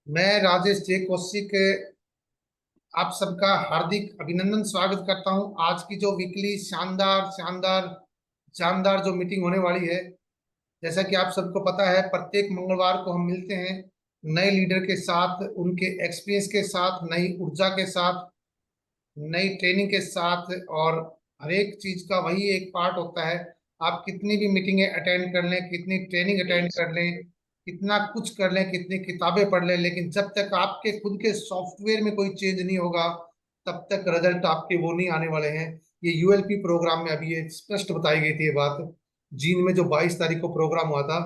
मैं राजेश जे कौशिक आप सबका हार्दिक अभिनंदन स्वागत करता हूं। आज की जो वीकली शानदार शानदार शानदार जो मीटिंग होने वाली है, जैसा कि आप सबको पता है, प्रत्येक मंगलवार को हम मिलते हैं नए लीडर के साथ, उनके एक्सपीरियंस के साथ, नई ऊर्जा के साथ, नई ट्रेनिंग के साथ। और हर एक चीज का वही एक पार्ट होता है। आप कितनी भी मीटिंगें अटेंड कर लें, कितनी ट्रेनिंग अटेंड कर लें, कितना कुछ कर लें, कितनी किताबें पढ़ लें, लेकिन जब तक आपके खुद के सॉफ्टवेयर में कोई चेंज नहीं होगा, तब तक रिजल्ट आपके वो नहीं आने वाले हैं। ये यूएलपी प्रोग्राम में अभी ये स्पष्ट बताई गई थी ये बात, जीन में जो 22 तारीख को प्रोग्राम हुआ था,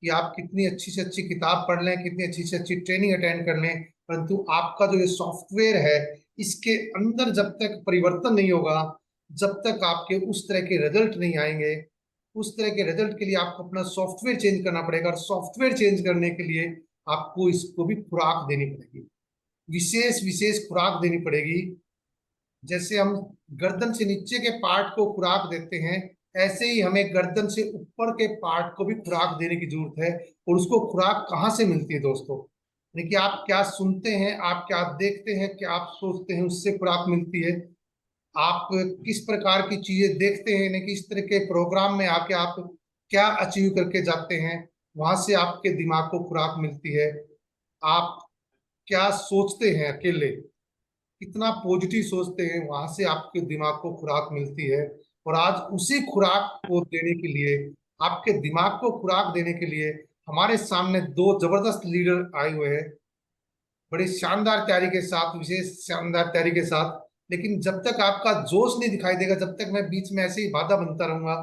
कि आप कितनी अच्छी से अच्छी किताब पढ़ लें, कितनी अच्छी से अच्छी ट्रेनिंग अटेंड कर लें, परंतु आपका जो ये सॉफ्टवेयर है, इसके अंदर जब तक परिवर्तन नहीं होगा, जब तक आपके उस तरह के रिजल्ट नहीं आएंगे, उस तरह के रिजल्ट के लिए आपको अपना सॉफ्टवेयर चेंज करना पड़ेगा। और सॉफ्टवेयर चेंज करने के लिए आपको इसको भी खुराक देनी पड़ेगी, विशेष विशेष खुराक देनी पड़ेगी। जैसे हम गर्दन से नीचे के पार्ट को खुराक देते हैं, ऐसे ही हमें गर्दन से ऊपर के पार्ट को भी खुराक देने की जरूरत है। और उसको खुराक कहाँ से मिलती है दोस्तों? यानी कि आप क्या सुनते हैं, आप क्या देखते हैं, क्या आप सोचते हैं, उससे खुराक मिलती है। आप किस प्रकार की चीजें देखते हैं, यानी कि इस तरह के प्रोग्राम में आके आप क्या अचीव करके जाते हैं, वहां से आपके दिमाग को खुराक मिलती है। आप क्या सोचते हैं अकेले, कितना पॉजिटिव सोचते हैं, वहां से आपके दिमाग को खुराक मिलती है। और आज उसी खुराक को देने के लिए, आपके दिमाग को खुराक देने के लिए, हमारे सामने दो जबरदस्त लीडर आए हुए हैं, बड़ी शानदार तैयारी के साथ, विशेष शानदार तैयारी के साथ। लेकिन जब तक आपका जोश नहीं दिखाई देगा, जब तक मैं बीच में ऐसे ही बाधा बनता रहूंगा,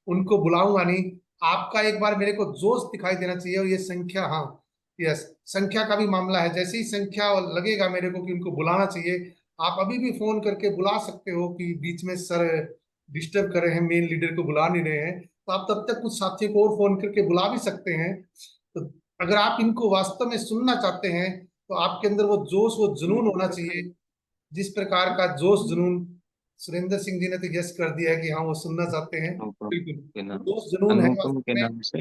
उनको बुलाऊंगा नहीं, आपका एक बार मेरे को जोश दिखाई देना चाहिए। और ये संख्या, हाँ, यस, संख्या का भी मामला है। जैसे ही संख्या लगेगा मेरे को कि उनको बुलाना चाहिए, आप अभी भी फोन करके बुला सकते हो कि बीच में सर डिस्टर्ब कर रहे हैं, मेन लीडर को बुला नहीं रहे हैं, तो आप तब तक कुछ साथियों को और फोन करके बुला भी सकते हैं। तो अगर आप इनको वास्तव में सुनना चाहते हैं, तो आपके अंदर वो जोश, वो जुनून होना चाहिए। जिस प्रकार का जोश जुनून सुरेंद्र सिंह जी ने तो यस कर दिया है कि हाँ वो सुनना चाहते हैं। अनुपम बिल्कुल, के नाम जोश जुनून है अनुपम के वास्तव में। नाम से।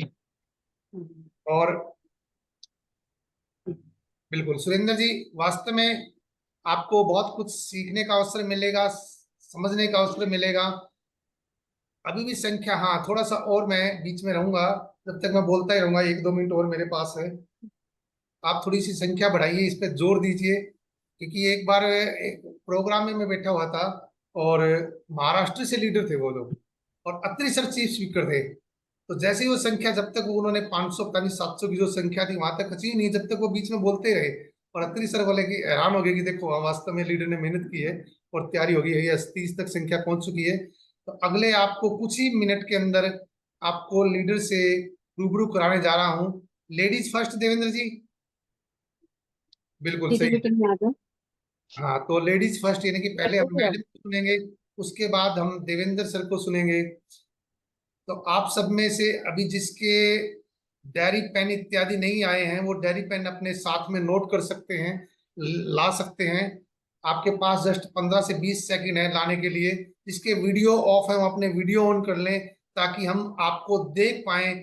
और बिल्कुल सुरेंद्र जी, वास्तव में आपको बहुत कुछ सीखने का अवसर मिलेगा, समझने का अवसर मिलेगा। अभी भी संख्या, हाँ, थोड़ा सा और मैं बीच में रहूंगा, जब तक मैं बोलता ही रहूंगा, 1-2 मिनट और मेरे पास है। आप थोड़ी सी संख्या बढ़ाइए, इस पे जोर दीजिए। क्योंकि एक बार एक प्रोग्राम में मैं बैठा हुआ था, और महाराष्ट्र से लीडर थे वो लोग, और अत्रि सर चीफ स्पीकर थे। तो जैसे ही वो संख्या, जब तक वो उन्होंने 500 पता नहीं 700 की जो संख्या थी वहां तक खची नहीं, जब तक वो बीच में बोलते रहे। और अत्रि सर बोले कि हैरान हो गए कि देखो, हाँ, वास्तव में लीडर ने मेहनत की है और तैयारी हो गई है, ये 30 तक संख्या पहुंच चुकी है। तो अगले आपको कुछ ही मिनट के अंदर आपको लीडर से रूबरू कराने जा रहा हूँ। लेडीज फर्स्ट, देवेंद्र जी। बिल्कुल ठीक है सही। बेटा, मैं आ जाऊँ। हाँ, तो लेडीज फर्स्ट, यानी कि पहले हम कैसे आप? मैडम को सुनेंगे, उसके बाद हम देवेंद्र सर को सुनेंगे। तो आप सब में से अभी जिसके डायरी पेन इत्यादि नहीं आए हैं, वो डायरी पेन अपने साथ में नोट कर सकते हैं, ला सकते हैं। आपके पास जस्ट 15 से 20 सेकंड है लाने के लिए। जिसके वीडियो ऑफ है वो अपने वीडियो ऑन कर लें, ताकि हम आपको देख पाए,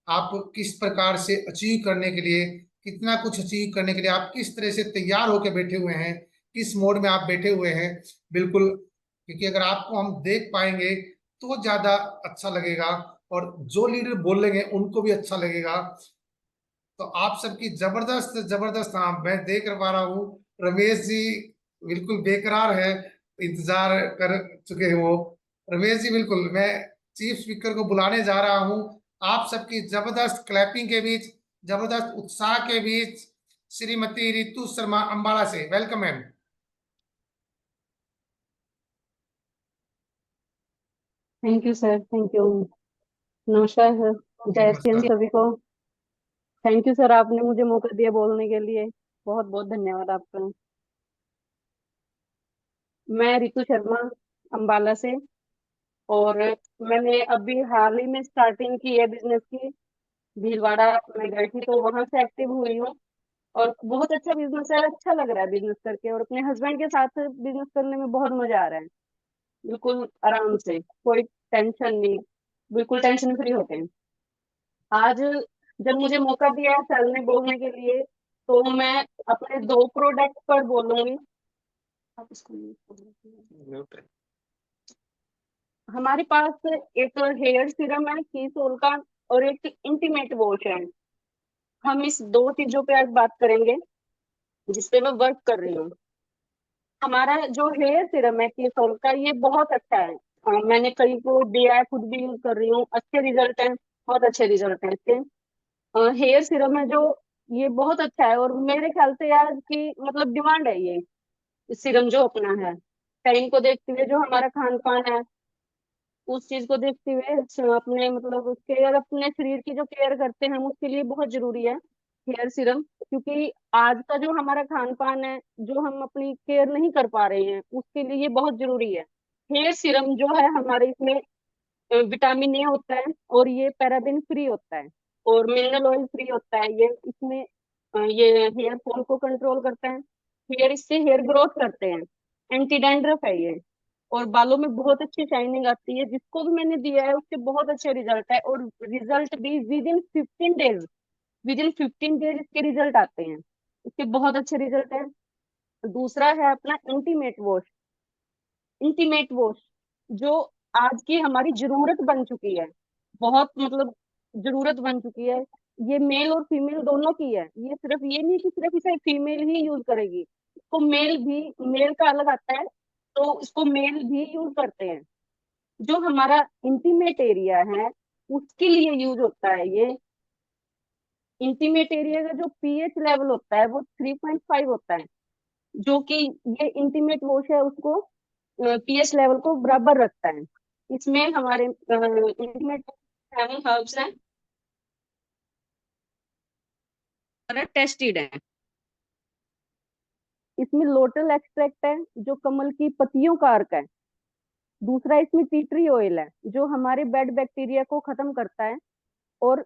आप किस प्रकार से अचीव करने के लिए, कितना कुछ अचीव करने के लिए आप किस तरह से तैयार होकर बैठे हुए हैं, किस मोड में आप बैठे हुए हैं। बिल्कुल, क्योंकि अगर आपको हम देख पाएंगे तो ज्यादा अच्छा लगेगा, और जो लीडर बोलेंगे उनको भी अच्छा लगेगा। तो आप सबकी जबरदस्त जबरदस्त, हाँ, मैं देख पा रहा हूँ, रमेश जी बिल्कुल बेकरार है, इंतजार कर चुके हैं वो। रमेश जी, बिल्कुल, मैं चीफ स्पीकर को बुलाने जा रहा हूँ। आप सबकी जबरदस्त क्लैपिंग के बीच, जबरदस्त उत्साह के बीच, श्रीमती रितु शर्मा अंबाला से, welcome ma'am. Thank you sir, thank you. नमस्कार सर। जी जय श्री हिंद नमस्कार। सभी को। थैंक यू सर, आपने मुझे मौका दिया बोलने के लिए। बहुत बहुत धन्यवाद आपका। मैं रितु शर्मा, अंबाला से। और मैंने अभी हाल ही में स्टार्टिंग की है बिजनेस की। भीलवाड़ा में गई थी तो वहां से एक्टिव हुई हूँ। और बहुत अच्छा बिजनेस है, अच्छा लग रहा है बिजनेस करके, और अपने हस्बैंड के साथ बिजनेस करने में बहुत मजा आ रहा है। बिल्कुल आराम से, कोई टेंशन नहीं, बिल्कुल टेंशन फ्री होते हैं। आज जब मुझे मौका दिया है सर ने बोलने के लिए, तो मैं अपने 2 प्रोडक्ट पर बोलूंगी। आप इसको म्यूट कर। हमारे पास एक हेयर सीरम है कीसोल का, और एक इंटीमेट वॉश है। हम इस 2 चीजों पे आज बात करेंगे जिसपे मैं वर्क कर रही हूँ। हमारा जो हेयर सीरम है कीसोल का, ये बहुत अच्छा है। मैंने कई को दिया है, खुद भी यूज कर रही हूँ, अच्छे रिजल्ट हैं, बहुत अच्छे रिजल्ट हैं इसके। हेयर सीरम है जो, ये बहुत अच्छा है, और मेरे ख्याल से यार की मतलब डिमांड है ये सीरम जो अपना है। टाइम को देखते हुए जो हमारा खान पान है, उस चीज को देखते हुए अपने मतलब केयर, अपने शरीर की जो केयर करते हैं हम, उसके लिए बहुत जरूरी है हेयर सीरम। क्योंकि आज का जो हमारा खान पान है, जो हम अपनी केयर नहीं कर पा रहे हैं, उसके लिए ये बहुत जरूरी है। हेयर सीरम जो है हमारे इसमें विटामिन ए होता है, और ये पैराबेन फ्री होता है, और मिनरल ऑयल फ्री होता है ये इसमें। ये हेयर फॉल को कंट्रोल करता है, हेयर इससे हेयर ग्रोथ करते हैं, एंटी डैंड्रफ है ये, और बालों में बहुत अच्छी शाइनिंग आती है। जिसको भी मैंने दिया है उसके बहुत अच्छे रिजल्ट है, और रिजल्ट भी with in 15 days, with in 15 days इसके रिजल्ट आते हैं। इसके बहुत अच्छे रिजल्ट है। दूसरा है अपना इंटीमेट वॉश जो आज की हमारी जरूरत बन चुकी है, बहुत मतलब जरूरत बन चुकी है। ये मेल और फीमेल दोनों की है, ये सिर्फ ये नहीं कि सिर्फ इसे फीमेल ही यूज करेगी, इसको मेल भी, मेल का अलग आता है, तो इसको मेल भी यूज करते हैं। जो हमारा इंटीमेट एरिया है उसके लिए यूज होता है ये। इंटीमेट एरिया का जो पीएच लेवल होता है वो 3.5 होता है, जो कि ये इंटीमेट वॉश है उसको पीएच लेवल को बराबर रखता है। इसमें हमारे इंटीमेट 7 हर्ब्स हैं, टेस्टेड है। इसमें लोटल एक्सट्रैक्ट है जो कमल की पत्तियों का अर्क है। दूसरा इसमें टी ट्री ऑयल है जो हमारे बैड बैक्टीरिया को खत्म करता है, और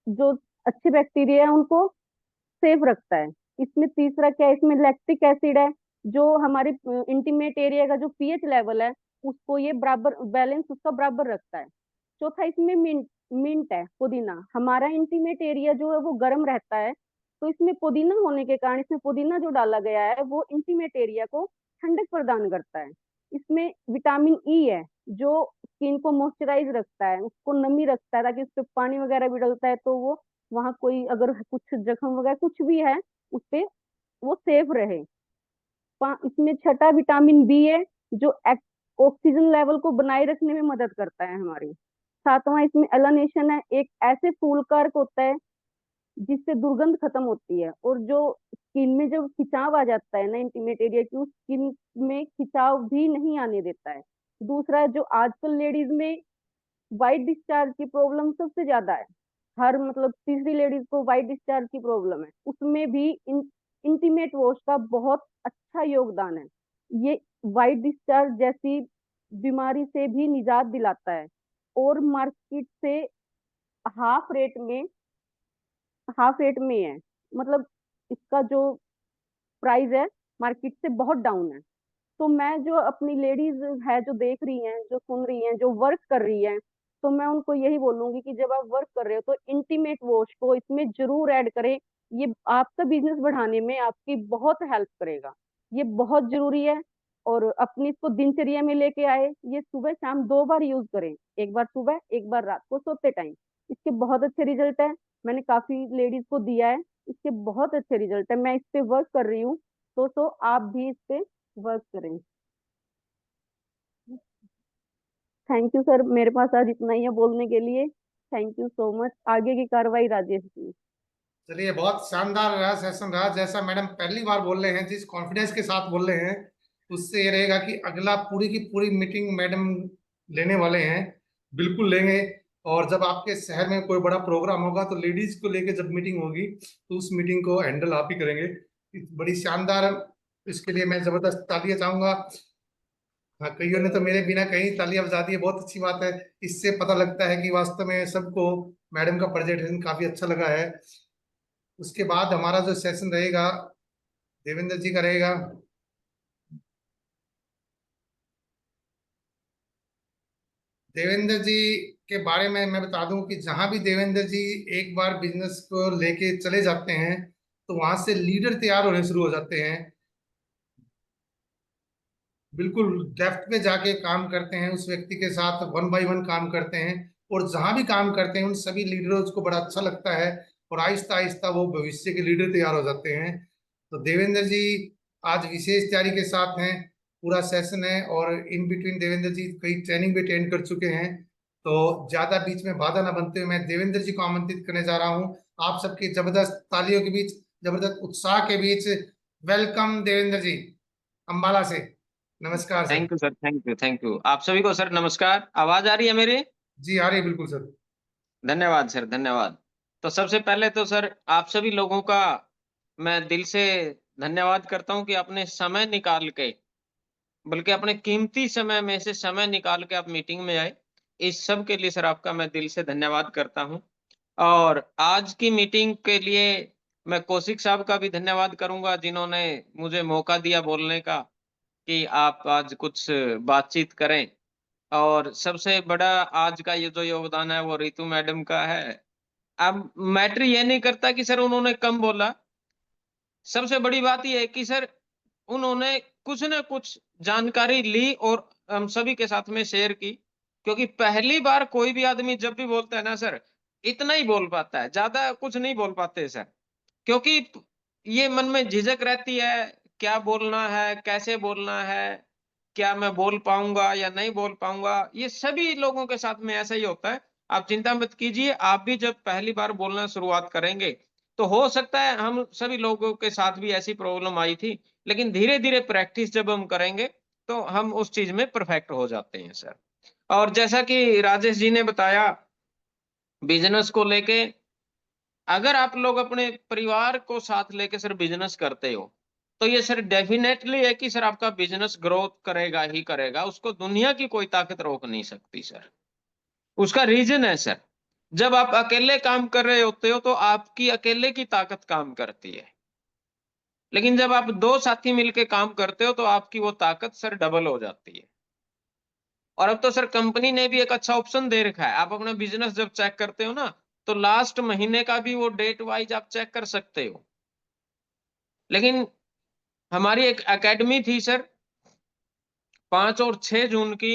जो अच्छे बैक्टीरिया है उनको सेफ रखता है। इसमें तीसरा क्या है, इसमें लैक्टिक एसिड है जो हमारे इंटीमेट एरिया का जो पीएच लेवल है उसको ये बराबर, बैलेंस उसका बराबर रखता है। चौथा इसमें मिंट, मिंट है, पुदीना। हमारा इंटीमेट एरिया जो है वो गर्म रहता है, तो इसमें पुदीना होने के कारण, इसमें पुदीना जो डाला गया है वो इंटीमेट एरिया को ठंडक प्रदान करता है। इसमें विटामिन ई है जो स्किन को मॉइस्चराइज रखता है, उसको नमी रखता है, ताकि उस पर पानी वगैरह भी डलता है तो वो वहां कोई अगर कुछ जख्म वगैरह कुछ भी है उस पे वो सेफ रहे। इसमें छठा विटामिन बी है जो ऑक्सीजन लेवल को बनाए रखने में मदद करता है हमारी। सातवां इसमें एलानेशन है, एक ऐसे फूल का अर्क होता है जिससे दुर्गंध खत्म होती है, और जो स्किन में जब खिंचाव आ जाता है ना इंटीमेट एरिया की, उस स्किन में खिंचाव भी नहीं आने देता है। दूसरा जो आजकल लेडीज में वाइट डिस्चार्ज की प्रॉब्लम सबसे ज्यादा है, हर मतलब तीसरी लेडीज को वाइट डिस्चार्ज की प्रॉब्लम है, उसमें भी इंटीमेट वॉश का बहुत अच्छा योगदान है। ये वाइट डिस्चार्ज जैसी बीमारी से भी निजात दिलाता है, और मार्केट से हाफ रेट में, हाफ रेट में है, मतलब इसका जो प्राइस है मार्केट से बहुत डाउन है। तो मैं जो अपनी लेडीज है जो देख रही हैं, जो सुन रही हैं, जो वर्क कर रही हैं, तो मैं उनको यही बोलूंगी कि जब आप वर्क कर रहे हो तो इंटीमेट वॉश को इसमें जरूर ऐड करें। ये आपका बिजनेस बढ़ाने में आपकी बहुत हेल्प करेगा, ये बहुत जरूरी है। और अपनी इसको दिनचर्या में लेके आए, ये सुबह शाम 2 बार यूज करें, एक बार सुबह एक बार रात को सोते टाइम। इसके बहुत अच्छे रिजल्ट है, मैंने काफी लेडीज को दिया है, इसके बहुत अच्छे रिजल्ट है, मैं इस पे वर्क कर रही हूँ। तो आप भी इस पे वर्क करें। थैंक यू सर, मेरे पास आज इतना ही है बोलने के लिए। Thank you so much. आगे की कार्रवाई राजेश जी। चलिए, बहुत शानदार रहा सेशन रहा। जैसा मैडम पहली बार बोल रहे हैं, जिस कॉन्फिडेंस के साथ बोल रहे हैं, उससे ये रहेगा कि अगला पूरी की पूरी मीटिंग मैडम लेने वाले हैं, बिल्कुल लेंगे। और जब आपके शहर में कोई बड़ा प्रोग्राम होगा तो लेडीज को लेके जब मीटिंग होगी तो उस मीटिंग को हैंडल आप ही करेंगे। बड़ी शानदार, इसके लिए मैं जबरदस्त तालियां चाहूंगा। हाँ, कईयों ने तो मेरे बिना कहीं तालियां बजा दी है, बहुत अच्छी बात है। इससे पता लगता है कि वास्तव में सबको मैडम का प्रेजेंटेशन काफी अच्छा लगा है। उसके बाद हमारा जो सेशन रहेगा देवेंद्र जी का रहेगा। देवेंद्र जी के बारे में मैं बता दूं कि जहां भी देवेंद्र जी एक बार बिजनेस को लेके चले जाते हैं, तो वहां से लीडर तैयार होने शुरू हो जाते हैं, बिल्कुल डेप्थ में जाके काम करते हैं, उस व्यक्ति के साथ वन बाय वन काम करते हैं, और जहां भी काम करते हैं उन सभी लीडर्स को बड़ा अच्छा लगता है, और आहिस्ता आहिस्ता वो भविष्य के लीडर तैयार हो जाते हैं। तो देवेंद्र जी आज विशेष तैयारी के साथ हैं, पूरा सेशन है, और इन बिटवीन देवेंद्र जी कई ट्रेनिंग भी अटेंड कर चुके हैं। तो ज्यादा बीच में बाधा ना बनते हुए मैं देवेंद्र जी को आमंत्रित करने जा रहा हूँ, आप सबकी जबरदस्त तालियों के बीच, जबरदस्त उत्साह के बीच, वेलकम देवेंद्र जी, अंबाला से। नमस्कार sir. Thank you sir, thank you, thank you. आप सभी को सर नमस्कार। आवाज आ रही है मेरी? जी आ रही है बिल्कुल सर। धन्यवाद सर, धन्यवाद। तो सबसे पहले तो सर आप सभी लोगों का मैं दिल से धन्यवाद करता हूं कि आपने समय निकाल के, बल्कि अपने कीमती समय में से समय निकाल के आप मीटिंग में आए। इस सब के लिए सर आपका मैं दिल से धन्यवाद करता हूं। और आज की मीटिंग के लिए मैं कौशिक साहब का भी धन्यवाद करूंगा, जिन्होंने मुझे मौका दिया बोलने का कि आप आज कुछ बातचीत करें। और सबसे बड़ा आज का ये जो योगदान है वो रितु मैडम का है। अब मैटर ये नहीं करता कि सर उन्होंने कम बोला, सबसे बड़ी बात ये है कि सर उन्होंने कुछ ना कुछ जानकारी ली और हम सभी के साथ में शेयर की। क्योंकि पहली बार कोई भी आदमी जब भी बोलता है ना सर, इतना ही बोल पाता है, ज्यादा कुछ नहीं बोल पाते सर। क्योंकि ये मन में झिझक रहती है, क्या बोलना है, कैसे बोलना है, क्या मैं बोल पाऊँगा या नहीं बोल पाऊँगा? ये सभी लोगों के साथ में ऐसा ही होता है। आप चिंता मत कीजिए, आप भी जब पहली बार बोलना शुरुआत करेंगे, तो हो सकता है हम सभी लोगों के साथ भी ऐसी प्रॉब्लम आई थी, लेकिन धीरे-धीरे प्रैक्टिस जब हम करेंगे, तो हम उस चीज़ में परफेक्ट हो जाते हैं सर। और जैसा कि राजेश जी ने बताया, बिज़नेस को लेके अगर आप लोग अपने परिवार को साथ लेके सर बिज़नेस करते हो, तो ये सर डेफ़िनेटली है कि सर आपका बिज़नेस ग्रोथ करेगा ही करेगा, उसको दुनिया की कोई ताकत रोक नहीं सकती सर। उसका रीज़न है सर, जब आप अकेले काम कर रहे होते हो, तो आपकी अकेले की ताकत काम करती है। लेकिन जब आप 2 साथी मिलके काम करते हो, तो आपकी वो ताकत सर डबल हो जाती है। और अब तो सर कंपनी ने भी एक अच्छा ऑप्शन दे रखा है। आप अपना बिज़नेस जब चेक करते हो ना, तो लास्ट महीने का भी वो डेट वाइज़ आप चेक कर सकते हो। लेकिन हमारी एक एकेडमी थी सर 5 और 6 जून की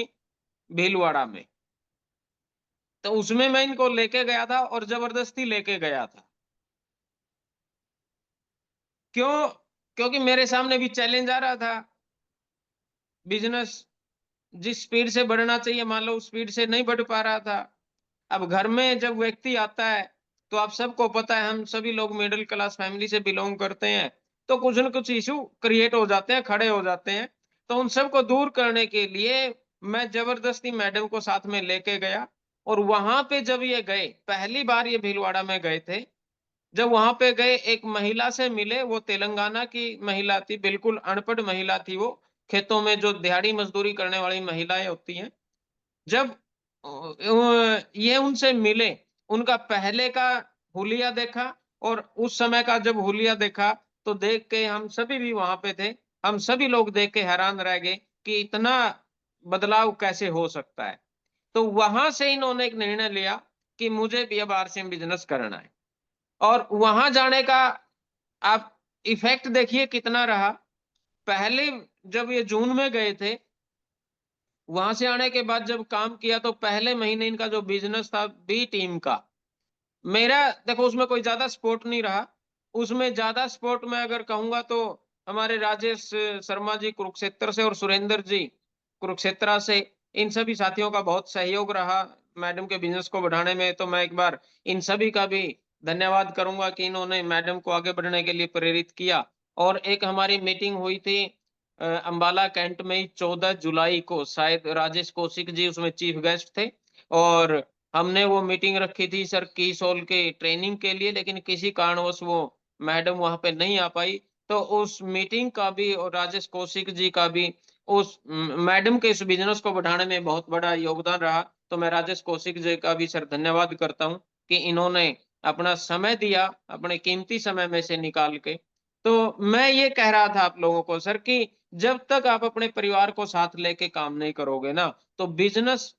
भीलवाड़ा में। तो उसमें मैं इनको लेके गया था और ज़बरदस्ती लेके गया था। क्यों? क्योंकि मेरे सामने भी चैलेंज आ रहा था। बिज़नेस जिस स्पीड से बढ़ना चाहिए मान लो उस स्पीड से नहीं बढ़ पा रहा था। अब घर में जब व्यक्ति आता है, तो आप सबको पता है हम सभी लोग मिडल क्लास फैमिली से बिलॉन्ग करते हैं, तो कुछ न कुछ इश्यू क्रिएट हो जाते हैं, खड़े हो जाते हैं। तो उन सबको दूर करने के लिए मैं ज़बरदस्ती मैडम को साथ में लेके गया और वहाँ पे जब ये गए, पहली बार ये भीलवाड़ा में गए थे। जब वहाँ पे गए एक महिला से मिले, वो तेलंगाना की महिला थी, बिल्कुल अनपढ़ महिला थी वो, खेतों में जो दिहाड़ी मज़दूरी करने वाली महिलाएँ होती हैं। जब ये उनसे मिले, उनका पहले का हुलिया देखा और उस समय का जब हुलिया देखा, तो देख के हम सभी भी वहाँ पे थे। हम सभी लोग देख के हैरान रह गए कि इतना बदलाव कैसे हो सकता है। तो वहाँ से इन्होंने एक निर्णय लिया कि मुझे भी अब आरसीएम बिज़नेस करना है और वहाँ जाने का आप इफ़ेक्ट देखिए कितना रहा। पहले जब ये जून में गए थे, वहाँ से आने के बाद जब काम किया तो पहले महीने इनका जो बिज़नेस था बी टीम का, मेरा देखो उसमें कोई ज़्यादा सपोर्ट नहीं रहा। उसमें ज़्यादा सपोर्ट मैं अगर कहूँगा तो हमारे राजेश शर्मा जी कुरुक्षेत्र से और सुरेंद्र जी कुरुक्षेत्रा से, इन सभी साथियों का बहुत सहयोग रहा मैडम के बिज़नेस को बढ़ाने में। तो मैं एक बार इन सभी का भी धन्यवाद करूँगा कि इन्होंने मैडम को आगे बढ़ने के लिए प्रेरित किया। और एक हमारी मीटिंग हुई थी अम्बाला कैंट में ही 14 जुलाई को, शायद राजेश कौशिक जी उसमें चीफ गेस्ट थे और हमने वो मीटिंग रखी थी सर की सोल के ट्रेनिंग के लिए, लेकिन किसी कारणवश वो मैडम वहाँ पे नहीं आ पाई। तो उस मीटिंग का भी और राजेश कौशिक जी का भी उस मैडम के इस बिज़नेस को बढ़ाने में बहुत बड़ा योगदान रहा। तो मैं राजेश कौशिक जी का भी सर धन्यवाद करता हूँ कि इन्होंने अपना समय दिया, अपने कीमती समय में से निकाल के। तो मैं ये कह रहा था आप लोगों को सर कि जब तक आप अपने परिवार को साथ लेके काम नहीं करोगे ना, तो business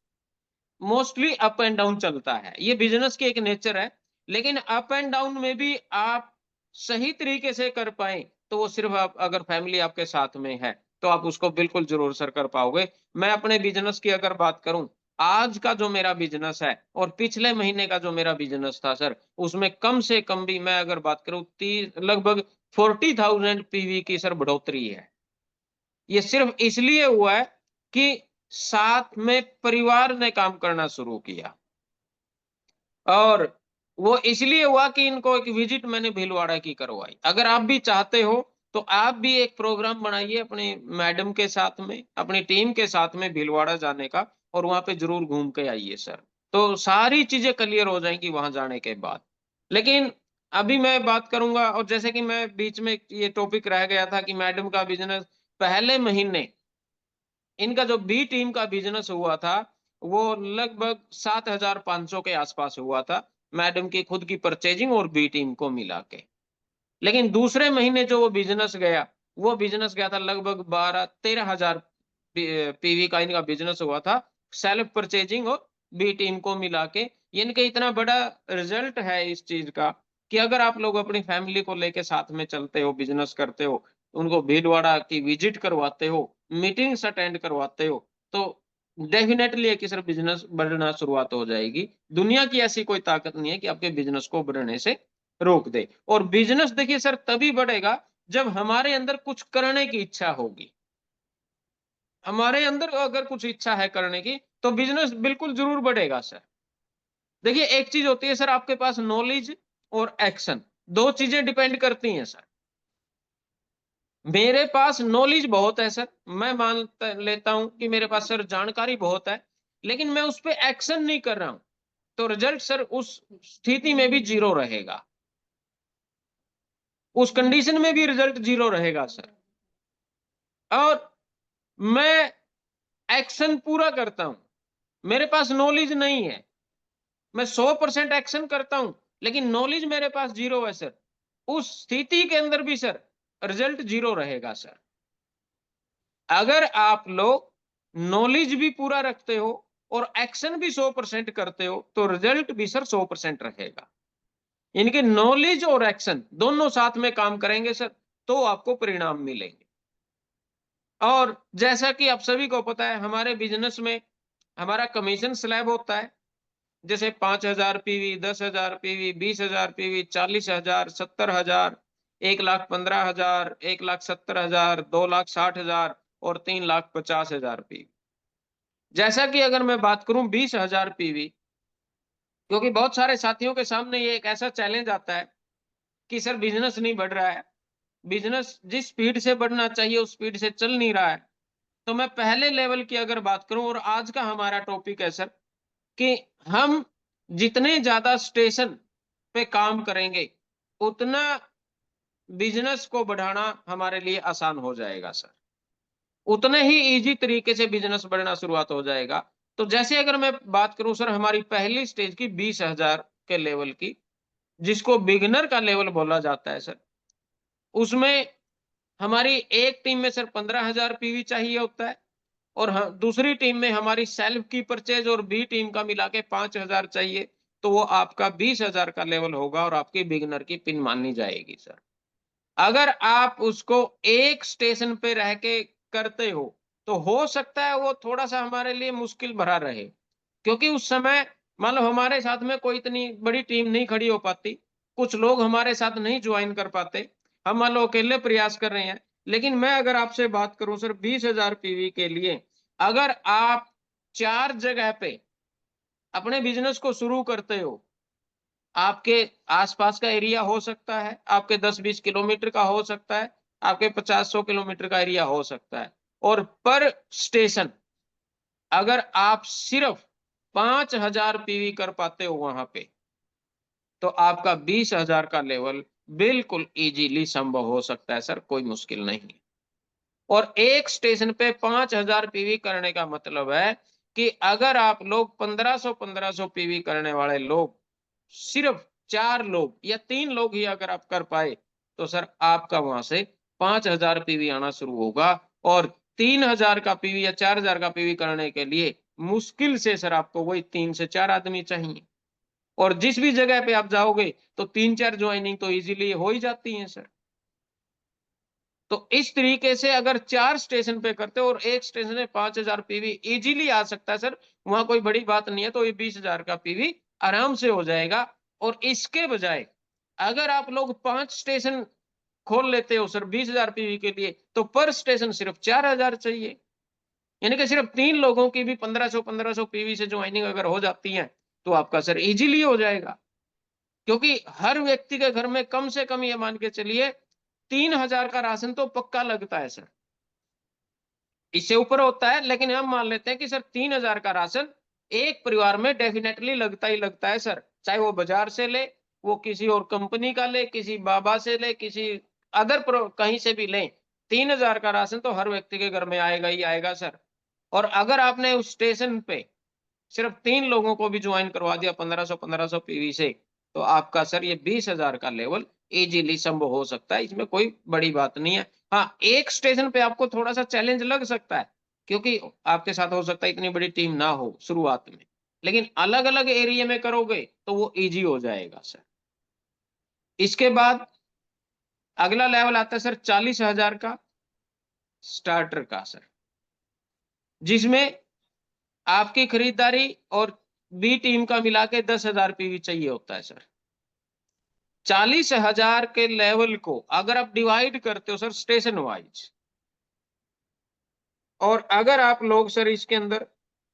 mostly up and down चलता है। ये बिज़नेस की एक नेचर है, लेकिन अप एंड डाउन में भी आप सही तरीके से कर पाए तो वो सिर्फ आप, अगर फैमिली आपके साथ में है तो आप उसको बिल्कुल जरूर सर कर पाओगे। मैं अपने बिजनेस की अगर बात करूं, आज का जो मेरा बिजनेस है और पिछले महीने का जो मेरा बिजनेस था सर, उसमें कम से कम भी मैं अगर बात करूं लगभग 40,000 पीवी की सर बढ़ोतरी है। ये सिर्फ इसलिए हुआ है कि साथ में परिवार ने काम करना शुरू किया, और वो इसलिए हुआ कि इनको एक विजिट मैंने भीलवाड़ा की करवाई। अगर आप भी चाहते हो तो आप भी एक प्रोग्राम बनाइए अपनी मैडम के साथ में, अपनी टीम के साथ में भीलवाड़ा जाने का, और वहां पे जरूर घूम के आइए सर। तो सारी चीजें क्लियर हो जाएंगी वहां जाने के बाद। लेकिन अभी मैं बात करूंगा, और जैसे कि मैं बीच में ये टॉपिक रह गया था कि मैडम का बिजनेस पहले महीने, इनका जो बी टीम का बिजनेस हुआ था वो लगभग 7,500 के आसपास हुआ था, मैडम की खुद की परचेजिंग और बी टीम को मिला के। लेकिन दूसरे महीने जो वो बिजनेस गया था लगभग 12-13 हजार पीवी का इनका बिजनेस हुआ था, सेल्फ परचेजिंग और बी टीम को मिला के। इनके इतना बड़ा रिजल्ट है इस चीज का कि अगर आप लोग अपनी फैमिली को लेके साथ में चलते हो, बिजनेस करते हो, उनको भीलवाड़ा की विजिट करवाते हो, मीटिंग्स अटेंड करवाते हो, तो डेफिनेटली एक सर बिजनेस बढ़ना शुरुआत हो जाएगी। दुनिया की ऐसी कोई ताकत नहीं है कि आपके बिजनेस को बढ़ने से रोक दे। और बिजनेस देखिए सर तभी बढ़ेगा जब हमारे अंदर कुछ करने की इच्छा होगी। हमारे अंदर अगर कुछ इच्छा है करने की तो बिजनेस बिल्कुल जरूर बढ़ेगा सर। देखिए एक चीज होती है सर, आपके पास नॉलेज और एक्शन, दो चीजें डिपेंड करती हैं सर। मेरे पास नॉलेज बहुत है सर, मैं मान लेता हूं कि मेरे पास सर जानकारी बहुत है, लेकिन मैं उस पर एक्शन नहीं कर रहा हूं, तो रिजल्ट सर उस स्थिति में भी जीरो रहेगा, उस कंडीशन में भी रिजल्ट जीरो रहेगा सर। और मैं एक्शन पूरा करता हूं, मेरे पास नॉलेज नहीं है, मैं 100% एक्शन करता हूं, लेकिन नॉलेज मेरे पास जीरो है सर, उस स्थिति के अंदर भी सर रिजल्ट जीरो रहेगा सर। अगर आप लोग नॉलेज भी पूरा रखते हो और एक्शन भी 100% करते हो तो रिजल्ट भी सर 100% रहेगा। इनके नॉलेज और एक्शन दोनों साथ में काम करेंगे सर तो आपको परिणाम मिलेंगे। और जैसा कि आप सभी को पता है हमारे बिजनेस में हमारा कमीशन स्लैब होता है, जैसे 5,000 पीवी, 10,000 पीवी, 20,000 पीवी, 40,000, 70,000, 1,15,000, 1,70,000, 2,60,000 और 3,50,000 पीवी। जैसा कि अगर मैं बात करूं 20,000 पीवी, क्योंकि बहुत सारे साथियों के सामने ये एक ऐसा चैलेंज आता है कि सर बिजनेस नहीं बढ़ रहा है, बिजनेस जिस स्पीड से बढ़ना चाहिए उस स्पीड से चल नहीं रहा है। तो मैं पहले लेवल की अगर बात करूं, और आज का हमारा टॉपिक है सर कि हम जितने ज्यादा स्टेशन पे काम करेंगे उतना बिजनेस को बढ़ाना हमारे लिए आसान हो जाएगा सर, उतने ही इजी तरीके से बिजनेस बढ़ना शुरुआत हो जाएगा। तो जैसे अगर मैं बात करूं सर हमारी पहली स्टेज की 20,000 के लेवल की, जिसको बिगिनर का लेवल बोला जाता है सर, उसमें हमारी एक टीम में सर 15,000 पीवी चाहिए होता है, और दूसरी टीम में हमारी सेल्फ की परचेज और बी टीम का मिला के 5,000 चाहिए, तो वो आपका 20,000 का लेवल होगा और आपकी बिगिनर की पिन मानी जाएगी सर। अगर आप उसको एक स्टेशन पे रह के करते हो हो सकता है वो थोड़ा सा हमारे लिए मुश्किल भरा रहे, क्योंकि उस समय मान लो हमारे साथ में कोई इतनी बड़ी टीम नहीं खड़ी हो पाती, कुछ लोग हमारे साथ नहीं ज्वाइन कर पाते, हम मान लो अकेले प्रयास कर रहे हैं। लेकिन मैं अगर आपसे बात करूं सर 20,000 पीवी के लिए, अगर आप 4 जगह पे अपने बिजनेस को शुरू करते हो, आपके आसपास का एरिया हो सकता है, आपके 10-20 किलोमीटर का हो सकता है, आपके 50-100 किलोमीटर का एरिया हो सकता है, और पर स्टेशन अगर आप सिर्फ 5,000 पीवी कर पाते हो वहां पे, तो आपका 20,000 का लेवल बिल्कुल इजीली संभव हो सकता है सर, कोई मुश्किल नहीं। और एक स्टेशन पे 5,000 पीवी करने का मतलब है कि अगर आप लोग 1,500 पीवी करने वाले लोग सिर्फ 4 लोग या 3 लोग ही अगर आप कर पाए, तो सर आपका वहां से 5,000 पीवी आना शुरू होगा। और 3,000 का पीवी या 4,000 का पीवी करने के लिए मुश्किल से सर आपको वही 3 से 4 आदमी चाहिए। और जिस भी जगह पे आप जाओगे तो 3-4 ज्वाइनिंग तो इजीली हो ही जाती है सर। तो इस तरीके से अगर 4 स्टेशन पे करते हो और एक स्टेशन में 5000 पीवी इजीली आ सकता है सर, वहां कोई बड़ी बात नहीं है, तो ये 20,000 का पीवी आराम से हो जाएगा। और इसके बजाय अगर आप लोग 5 स्टेशन खोल लेते हो सर 20,000 पीवी के लिए, तो पर स्टेशन सिर्फ 4,000 चाहिए। यानी कि सिर्फ 3 लोगों की भी 1500 पीवी से ज्वाइनिंग अगर हो जाती है तो आपका सर इजीली हो जाएगा। क्योंकि हर व्यक्ति के घर में कम से कम ये मान के चलिए 3,000 का राशन तो पक्का लगता है सर। इससे ऊपर होता है, लेकिन हम मान लेते हैं कि सर 3,000 का राशन एक परिवार में डेफिनेटली लगता ही लगता है सर। चाहे वो बाजार से ले, वो किसी और कंपनी का ले, किसी बाबा से ले, किसी अदर कहीं से भी ले, 3,000 का राशन तो हर व्यक्ति के घर में आएगा ही आएगा सर। और अगर आपने उस स्टेशन पे सिर्फ 3 लोगों को भी ज्वाइन करवा दिया 1500 पीवी से, तो आपका सर ये 20,000 का लेवल इजीली संभव हो सकता है। इसमें कोई बड़ी बात नहीं है। हाँ, एक स्टेशन पे आपको थोड़ा सा चैलेंज लग सकता है, क्योंकि आपके साथ हो सकता है इतनी बड़ी टीम ना हो शुरुआत में, लेकिन अलग अलग एरिया में करोगे तो वो इजी हो जाएगा सर। इसके बाद अगला लेवल आता है सर 40,000 का स्टार्टर का सर, जिसमें आपकी खरीदारी और बी टीम का मिला के 10,000 पीवी चाहिए होता है सर। 40,000 के लेवल को अगर आप डिवाइड करते हो सर स्टेशन वाइज, और अगर आप लोग सर इसके अंदर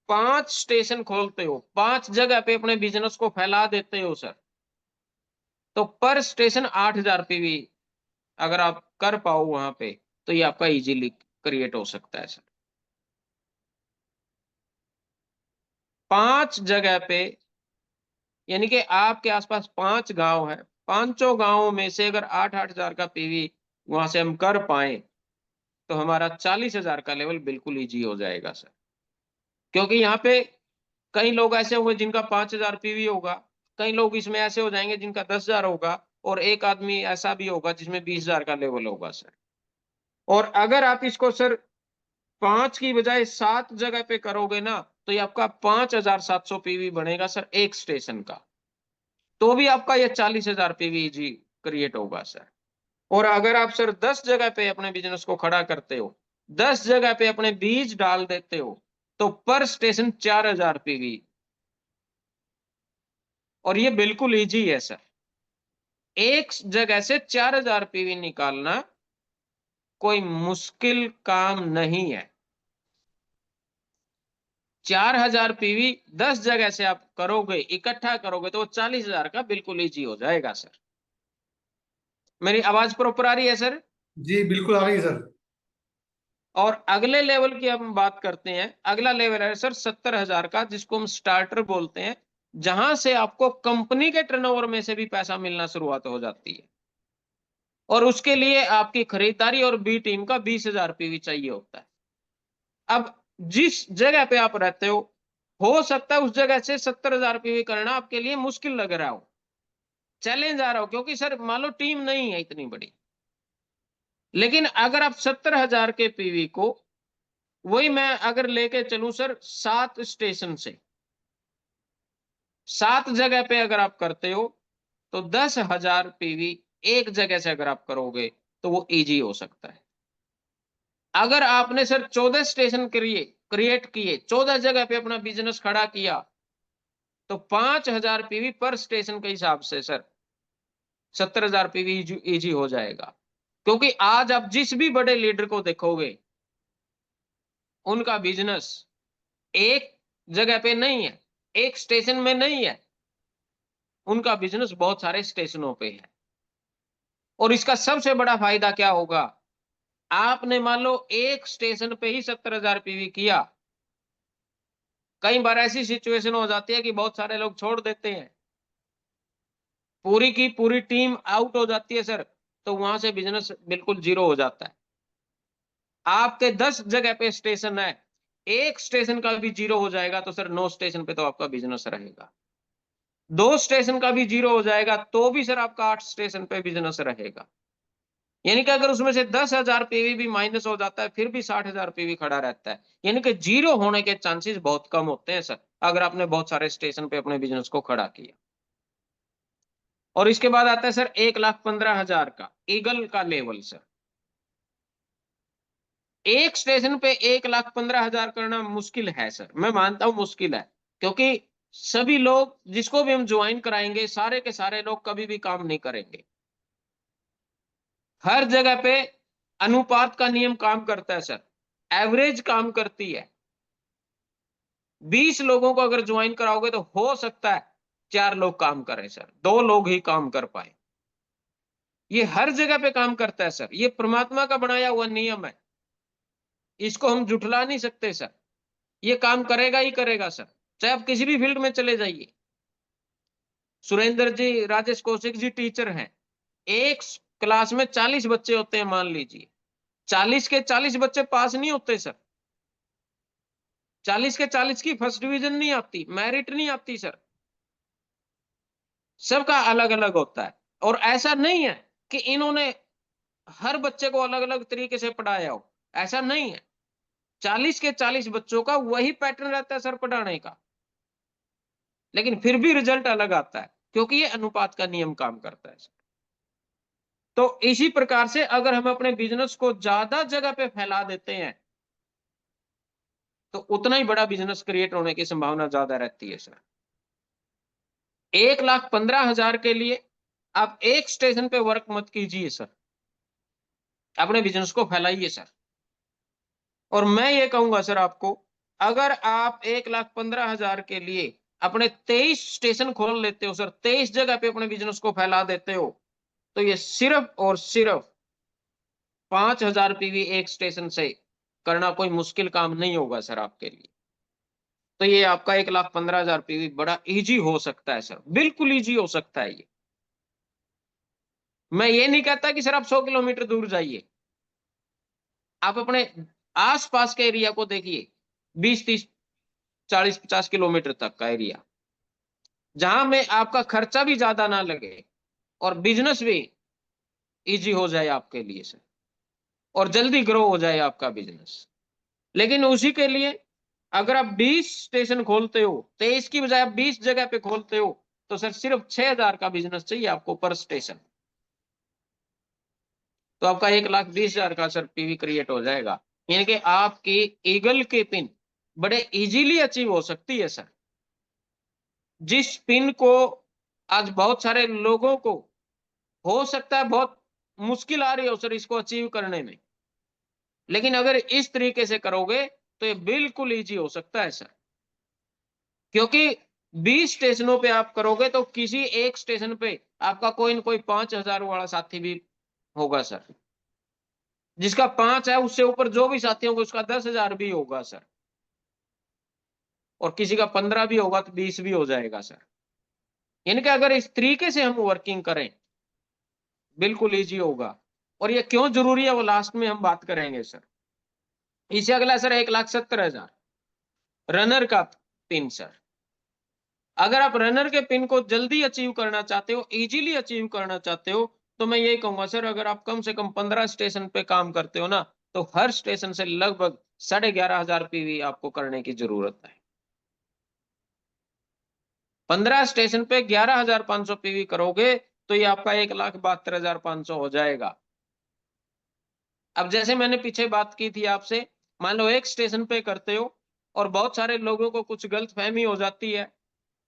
5 स्टेशन खोलते हो, 5 जगह पे अपने बिजनेस को फैला देते हो सर, तो पर स्टेशन 8,000 पीवी अगर आप कर पाओ वहां पे, तो ये आपका इजीली क्रिएट हो सकता है सर। 5 जगह पे, यानी कि आपके आसपास 5 गांव है, पांचों गांवों में से अगर 8,000 का पीवी वहां से हम कर पाए, तो हमारा 40,000 का लेवल बिल्कुल इजी हो जाएगा सर। क्योंकि यहाँ पे कई लोग ऐसे होंगे जिनका 5,000 पीवी होगा, कई लोग इसमें ऐसे हो जाएंगे जिनका 10,000 होगा, और एक आदमी ऐसा भी होगा जिसमें 20,000 का लेवल होगा सर। और अगर आप इसको सर 5 की बजाय 7 जगह पे करोगे ना, तो ये आपका 5,700 पीवी बनेगा सर एक स्टेशन का, तो भी आपका ये 40,000 पीवी जी क्रिएट होगा सर। और अगर आप सर 10 जगह पे अपने बिजनेस को खड़ा करते हो, 10 जगह पे अपने बीज डाल देते हो, तो पर स्टेशन 4,000 पीवी, और ये बिल्कुल इजी है सर। एक जगह से 4,000 पीवी निकालना कोई मुश्किल काम नहीं है। 4,000 पीवी 10 जगह से आप करोगे, इकट्ठा करोगे, तो 40,000 का बिल्कुल इजी हो जाएगा सर। मेरी आवाज प्रॉपर आ रही है सर? जी बिल्कुल आ रही है सर। और अगले लेवल की हम बात करते हैं। अगला लेवल है सर 70,000 का, जिसको हम स्टार्टर बोलते हैं, जहां से आपको कंपनी के टर्नओवर में से भी पैसा मिलना शुरुआत हो जाती है, और उसके लिए आपकी खरीदारी और बी टीम का 20,000 पीवी चाहिए होता है। अब जिस जगह पे आप रहते हो सकता है उस जगह से 70,000 पीवी करना आपके लिए मुश्किल लग रहा हो, चैलेंज आ रहा हो, क्योंकि सर मान लो टीम नहीं है इतनी बड़ी। लेकिन अगर आप 70,000 के पीवी को, वही मैं अगर लेके चलूं सर 7 स्टेशन से, 7 जगह पे अगर आप करते हो, तो 10,000 पीवी एक जगह से अगर आप करोगे तो वो इजी हो सकता है। अगर आपने सर 14 स्टेशन क्रिएट किए, 14 जगह पे अपना बिजनेस खड़ा किया, तो 5,000 पीवी पर स्टेशन के हिसाब से सर 70,000 पीवी इजी हो जाएगा। क्योंकि आज आप जिस भी बड़े लीडर को देखोगे, उनका बिजनेस एक जगह पे नहीं है, एक स्टेशन में नहीं है, उनका बिजनेस बहुत सारे स्टेशनों पे है। और इसका सबसे बड़ा फायदा क्या होगा, आपने मान लो एक स्टेशन पे ही 70,000 पीवी किया, कई बार ऐसी सिचुएशन हो जाती है कि बहुत सारे लोग छोड़ देते हैं, पूरी की पूरी टीम आउट हो जाती है सर, तो वहां से बिजनेस बिल्कुल जीरो हो जाता है। आपके 10 जगह पे स्टेशन है, एक स्टेशन का भी जीरो हो जाएगा तो सर 9 स्टेशन पे तो आपका बिजनेस रहेगा। 2 स्टेशन का भी जीरो हो जाएगा तो भी सर आपका 8 स्टेशन पे बिजनेस रहेगा। यानी कि अगर उसमें से 10,000 पीवी भी माइनस हो जाता है, फिर भी 60,000 पीवी खड़ा रहता है। यानी कि जीरो होने के चांसेस बहुत कम होते हैं सर, अगर आपने बहुत सारे स्टेशन पे अपने बिजनेस को खड़ा किया। और इसके बाद आता है सर 1,15,000 का ईगल का लेवल। सर एक स्टेशन पे 1,15,000 करना मुश्किल है सर, मैं मानता हूं मुश्किल है, क्योंकि सभी लोग जिसको भी हम ज्वाइन कराएंगे सारे के सारे लोग कभी भी काम नहीं करेंगे। हर जगह पे अनुपात का नियम काम करता है सर, एवरेज काम करती है। 20 लोगों को अगर ज्वाइन कराओगे तो हो सकता है 4 लोग काम करें सर, 2 लोग ही काम कर पाए। ये हर जगह पे काम करता है सर, ये परमात्मा का बनाया हुआ नियम है, इसको हम जुठला नहीं सकते सर। ये काम करेगा ही करेगा सर, चाहे आप किसी भी फील्ड में चले जाइए। सुरेंद्र जी, राजेश कौशिक जी टीचर हैं, एक क्लास में 40 बच्चे होते हैं मान लीजिए, 40 के 40 बच्चे पास नहीं होते सर, 40 के 40 की फर्स्ट डिवीजन नहीं आती, मेरिट नहीं आती सर, सबका अलग अलग होता है। और ऐसा नहीं है कि इन्होंने हर बच्चे को अलग अलग तरीके से पढ़ाया हो, ऐसा नहीं है। 40 के 40 बच्चों का वही पैटर्न रहता है सर पढ़ाने का, लेकिन फिर भी रिजल्ट अलग आता है, क्योंकि ये अनुपात का नियम काम करता है। तो इसी प्रकार से अगर हम अपने बिजनेस को ज्यादा जगह पे फैला देते हैं तो उतना ही बड़ा बिजनेस क्रिएट होने की संभावना ज्यादा रहती है सर। 1,15,000 के लिए आप एक स्टेशन पे वर्क मत कीजिए सर, अपने बिजनेस को फैलाइए सर। और मैं ये कहूंगा सर आपको, अगर आप 1,15,000 के लिए अपने 23 स्टेशन खोल लेते हो सर, 23 जगह पे अपने बिजनेस को फैला देते हो, तो ये सिर्फ और सिर्फ 5,000 पीवी एक स्टेशन से करना कोई मुश्किल काम नहीं होगा सर आपके लिए। तो ये आपका 1,15,000 पीवी बड़ा इजी हो सकता है सर, बिल्कुल इजी हो सकता है ये। मैं ये नहीं कहता कि सर आप 100 किलोमीटर दूर जाइए, आप अपने आसपास के एरिया को देखिए, 20, 30, 40, 50 किलोमीटर तक का एरिया, जहां में आपका खर्चा भी ज्यादा ना लगे और बिजनेस भी इजी हो जाए आपके लिए सर, और जल्दी ग्रो हो जाए आपका बिजनेस। लेकिन उसी के लिए अगर आप 20 स्टेशन खोलते हो, 23 की बजाय आप 20 जगह पे खोलते हो, तो सर सिर्फ 6,000 का बिजनेस चाहिए आपको पर स्टेशन, तो आपका 1,20,000 का सर पीवी क्रिएट हो जाएगा। यानी कि आपकी ईगल की पिन बड़े इजीली अचीव हो सकती है सर। जिस पिन को आज बहुत सारे लोगों को हो सकता है बहुत मुश्किल आ रही हो सर इसको अचीव करने में, लेकिन अगर इस तरीके से करोगे तो ये बिल्कुल इजी हो सकता है सर। क्योंकि 20 स्टेशनों पे आप करोगे तो किसी एक स्टेशन पे आपका कोई न कोई 5,000 वाला साथी भी होगा सर, जिसका 5 है उससे ऊपर जो भी साथी होंगे उसका 10,000 भी होगा सर, और किसी का 15 भी होगा तो 20 भी हो जाएगा सर। यानी कि अगर इस तरीके से हम वर्किंग करें बिल्कुल इजी होगा। और ये क्यों जरूरी है वो लास्ट में हम बात करेंगे सर। इसे अगला सर 1,70,000 रनर का पिन सर। अगर आप रनर के पिन को जल्दी अचीव करना चाहते हो, इजीली अचीव करना चाहते हो, तो मैं यही कहूंगा सर, अगर आप कम से कम 15 स्टेशन पे काम करते हो ना, तो हर स्टेशन से लगभग 11,500 पीवी आपको करने की जरूरत है। 15 स्टेशन पे 11,500 पीवी करोगे तो ये आपका 1,72,500 हो जाएगा। अब जैसे मैंने पीछे बात की थी आपसे, मान लो एक स्टेशन पे करते हो और बहुत सारे लोगों को कुछ गलत फहमी हो जाती है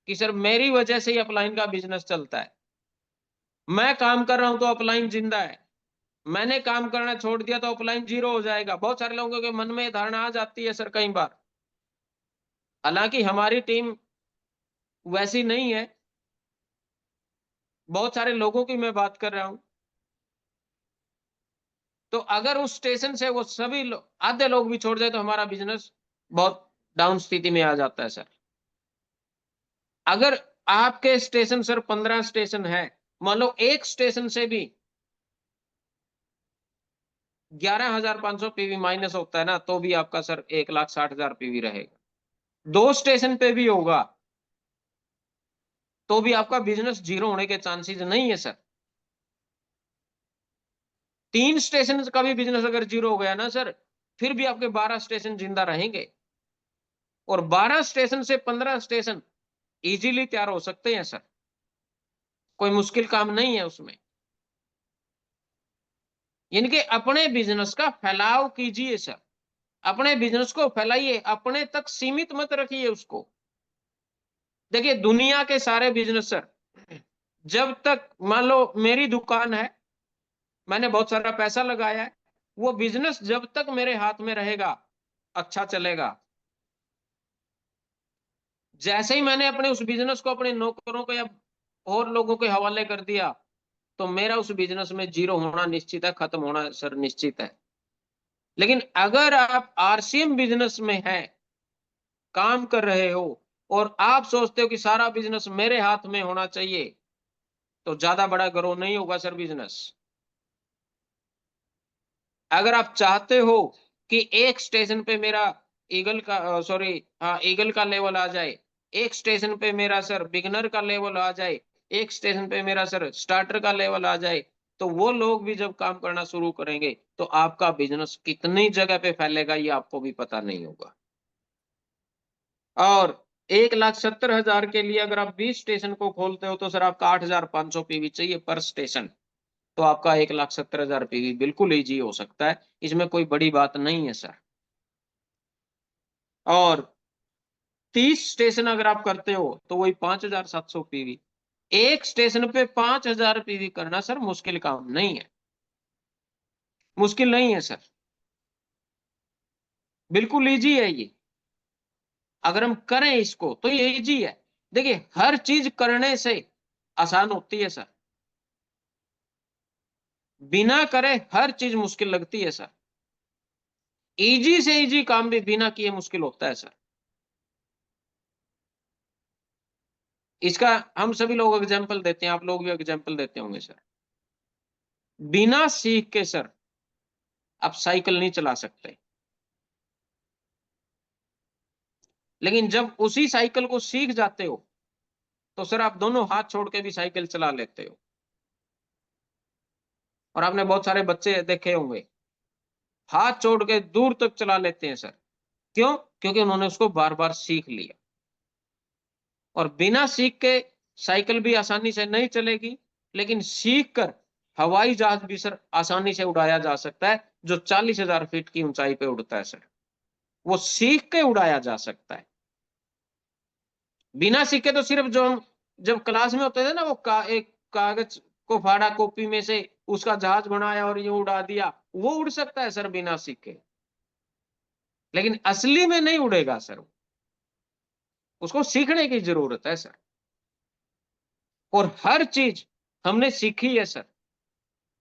कि सर मेरी वजह से ही अपलाइन का बिजनेस चलता है, मैं काम कर रहा हूं तो अपलाइन जिंदा है, मैंने काम करना छोड़ दिया तो अपलाइन जीरो हो जाएगा। बहुत सारे लोगों के मन में ये धारणा आ जाती है सर कई बार। हालांकि हमारी टीम वैसी नहीं है, बहुत सारे लोगों की मैं बात कर रहा हूं। तो अगर उस स्टेशन से वो सभी आधे लोग भी छोड़ जाए तो हमारा बिजनेस बहुत डाउन स्थिति में आ जाता है सर। अगर आपके स्टेशन सर 15 स्टेशन है, मान लो एक स्टेशन से भी 11,500 पीवी माइनस होता है ना, तो भी आपका सर 1,60,000 पीवी रहेगा। 2 स्टेशन पे भी होगा तो भी आपका बिजनेस जीरो होने के चांसेस नहीं है सर। 3 स्टेशन का भी बिजनेस अगर जीरो हो गया ना सर, फिर भी आपके 12 स्टेशन जिंदा रहेंगे, और 12 स्टेशन से 15 स्टेशन इजीली तैयार हो सकते हैं सर। कोई मुश्किल काम नहीं है उसमें। यानी कि अपने बिजनेस का फैलाव कीजिए सर, अपने बिजनेस को फैलाइए, अपने तक सीमित मत रखिए उसको। देखिए दुनिया के सारे बिजनेस सर, जब तक मान लो मेरी दुकान है, मैंने बहुत सारा पैसा लगाया है, वो बिजनेस जब तक मेरे हाथ में रहेगा अच्छा चलेगा। जैसे ही मैंने अपने उस बिजनेस को अपने नौकरों को या और लोगों के हवाले कर दिया, तो मेरा उस बिजनेस में जीरो होना निश्चित है, खत्म होना सर निश्चित है। लेकिन अगर आप आरसीएम बिजनेस में हैं, काम कर रहे हो, और आप सोचते हो कि सारा बिजनेस मेरे हाथ में होना चाहिए, तो ज्यादा बड़ा ग्रो नहीं होगा सर बिजनेस। अगर आप चाहते हो कि एक स्टेशन पे मेरा ईगल का सॉरी हाँ ईगल का लेवल आ जाए, एक स्टेशन पे मेरा सर बिगनर का लेवल आ जाए, एक स्टेशन पे मेरा सर स्टार्टर का लेवल आ जाए, तो वो लोग भी जब काम करना शुरू करेंगे तो आपका बिजनेस कितनी जगह पे फैलेगा ये आपको भी पता नहीं होगा। और 1,70,000 के लिए अगर आप 20 स्टेशन को खोलते हो तो सर आपका 8,500 पीवी चाहिए पर स्टेशन, तो आपका 1,70,000 पीवी बिल्कुल इजी हो सकता है, इसमें कोई बड़ी बात नहीं है सर। और 30 स्टेशन अगर आप करते हो तो वही 5,700 पीवी। एक स्टेशन पे 5,000 पीवी करना सर मुश्किल काम नहीं है, मुश्किल नहीं है सर, बिल्कुल इजी है ये। अगर हम करें इसको तो ये इजी है। देखिए हर चीज करने से आसान होती है सर, बिना करे हर चीज मुश्किल लगती है सर। इजी से इजी काम भी बिना किए मुश्किल होता है सर। इसका हम सभी लोग एग्जाम्पल देते हैं, आप लोग भी एग्जाम्पल देते होंगे सर। बिना सीख के सर आप साइकिल नहीं चला सकते, लेकिन जब उसी साइकिल को सीख जाते हो तो सर आप दोनों हाथ छोड़ के भी साइकिल चला लेते हो। और आपने बहुत सारे बच्चे देखे होंगे हाथ छोड़ के दूर तक चला लेते हैं सर, क्यों? क्योंकि उन्होंने उसको बार बार सीख लिया। और बिना सीख के साइकिल भी आसानी से नहीं चलेगी, लेकिन सीख कर हवाई जहाज भी सर आसानी से उड़ाया जा सकता है, जो 40,000 फीट की ऊंचाई पे उड़ता है सर, वो सीख के उड़ाया जा सकता है। बिना सीखे तो सिर्फ जो हम जब क्लास में होते थे ना, वो एक कागज को फाड़ा कॉपी में से, उसका जहाज बनाया और ये उड़ा दिया, वो उड़ सकता है सर बिना सीखे, लेकिन असली में नहीं उड़ेगा सर, उसको सीखने की जरूरत है सर। और हर चीज हमने सीखी है सर,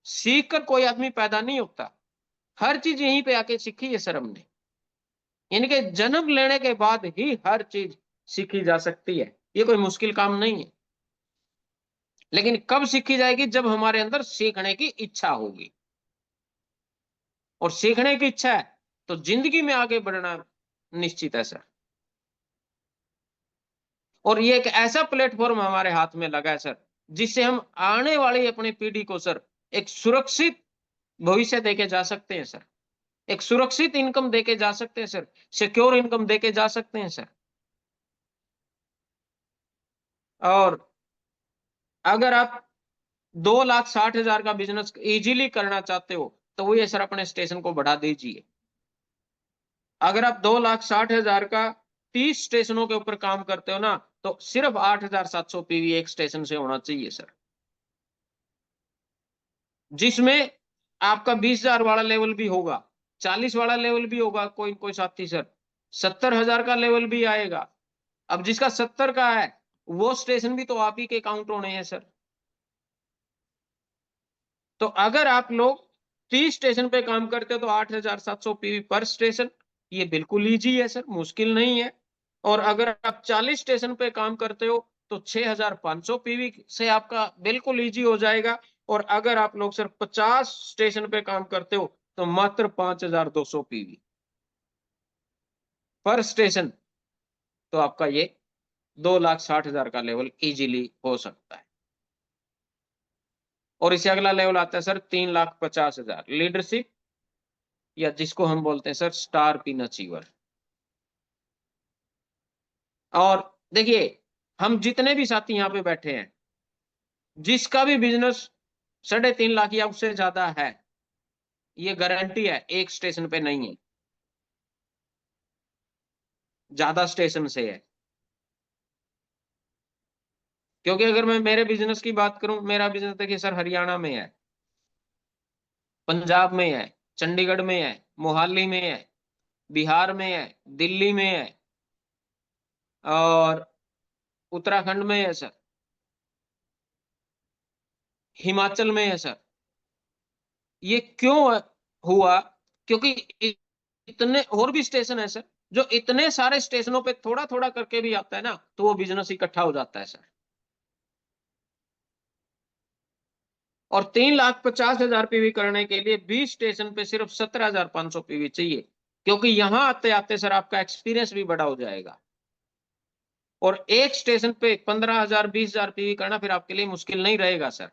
सीख कर कोई आदमी पैदा नहीं होता, हर चीज यहीं पे आके सीखी है सर हमने। यानी कि जन्म लेने के बाद ही हर चीज सीखी जा सकती है, ये कोई मुश्किल काम नहीं है। लेकिन कब सीखी जाएगी? जब हमारे अंदर सीखने की इच्छा होगी, और सीखने की इच्छा है तो जिंदगी में आगे बढ़ना निश्चित है सर। और ये एक ऐसा प्लेटफॉर्म हमारे हाथ में लगा है सर, जिससे हम आने वाली अपनी पीढ़ी को सर एक सुरक्षित भविष्य देके जा सकते हैं सर, एक सुरक्षित इनकम देके जा सकते हैं सर, सिक्योर इनकम देके जा सकते हैं सर। और अगर आप 2,60,000 का बिजनेस इजीली करना चाहते हो तो वो ये सर अपने स्टेशन को बढ़ा दीजिए। अगर आप 2,60,000 का 30 स्टेशनों के ऊपर काम करते हो ना, तो सिर्फ 8,700 पीवी एक स्टेशन से होना चाहिए सर, जिसमें आपका 20,000 वाला लेवल भी होगा, 40 वाला लेवल भी होगा, कोई कोई साथी सर 70,000 का लेवल भी आएगा। अब जिसका 70 का है वो स्टेशन भी तो आप ही के काउंट होने हैं सर। तो अगर आप लोग 30 स्टेशन पे काम करते हो तो 8,700 पीवी पर स्टेशन, ये बिल्कुल इजी है सर, मुश्किल नहीं है। और अगर आप 40 स्टेशन पे काम करते हो तो 6,500 पीवी से आपका बिल्कुल इजी हो जाएगा। और अगर आप लोग सर 50 स्टेशन पे काम करते हो तो मात्र 5,200 पीवी पर स्टेशन, तो आपका ये 2,60,000 का लेवल इजीली हो सकता है। और इससे अगला लेवल आता है सर 3,50,000 लीडरशिप, या जिसको हम बोलते हैं सर स्टार पिन अचीवर। और देखिए हम जितने भी साथी यहाँ पे बैठे हैं, जिसका भी बिजनेस 3.5 लाख या उससे ज्यादा है, ये गारंटी है, एक स्टेशन पे नहीं है, ज्यादा स्टेशन से है। क्योंकि अगर मैं मेरे बिजनेस की बात करूं, मेरा बिजनेस देखिए सर, हरियाणा में है, पंजाब में है, चंडीगढ़ में है, मोहाली में है, बिहार में है, दिल्ली में है, और उत्तराखंड में है सर, हिमाचल में है सर। ये क्यों हुआ? क्योंकि इतने और भी स्टेशन है सर, जो इतने सारे स्टेशनों पे थोड़ा थोड़ा करके भी आता है ना, तो वो बिजनेस इकट्ठा हो जाता है सर। और 3,50,000 पीवी करने के लिए 20 स्टेशन पे सिर्फ 17,500 पीवी चाहिए। क्योंकि यहां आते आते सर आपका एक्सपीरियंस भी बड़ा हो जाएगा, और एक स्टेशन पे 15,000 20,000 पीवी करना फिर आपके लिए मुश्किल नहीं रहेगा सर।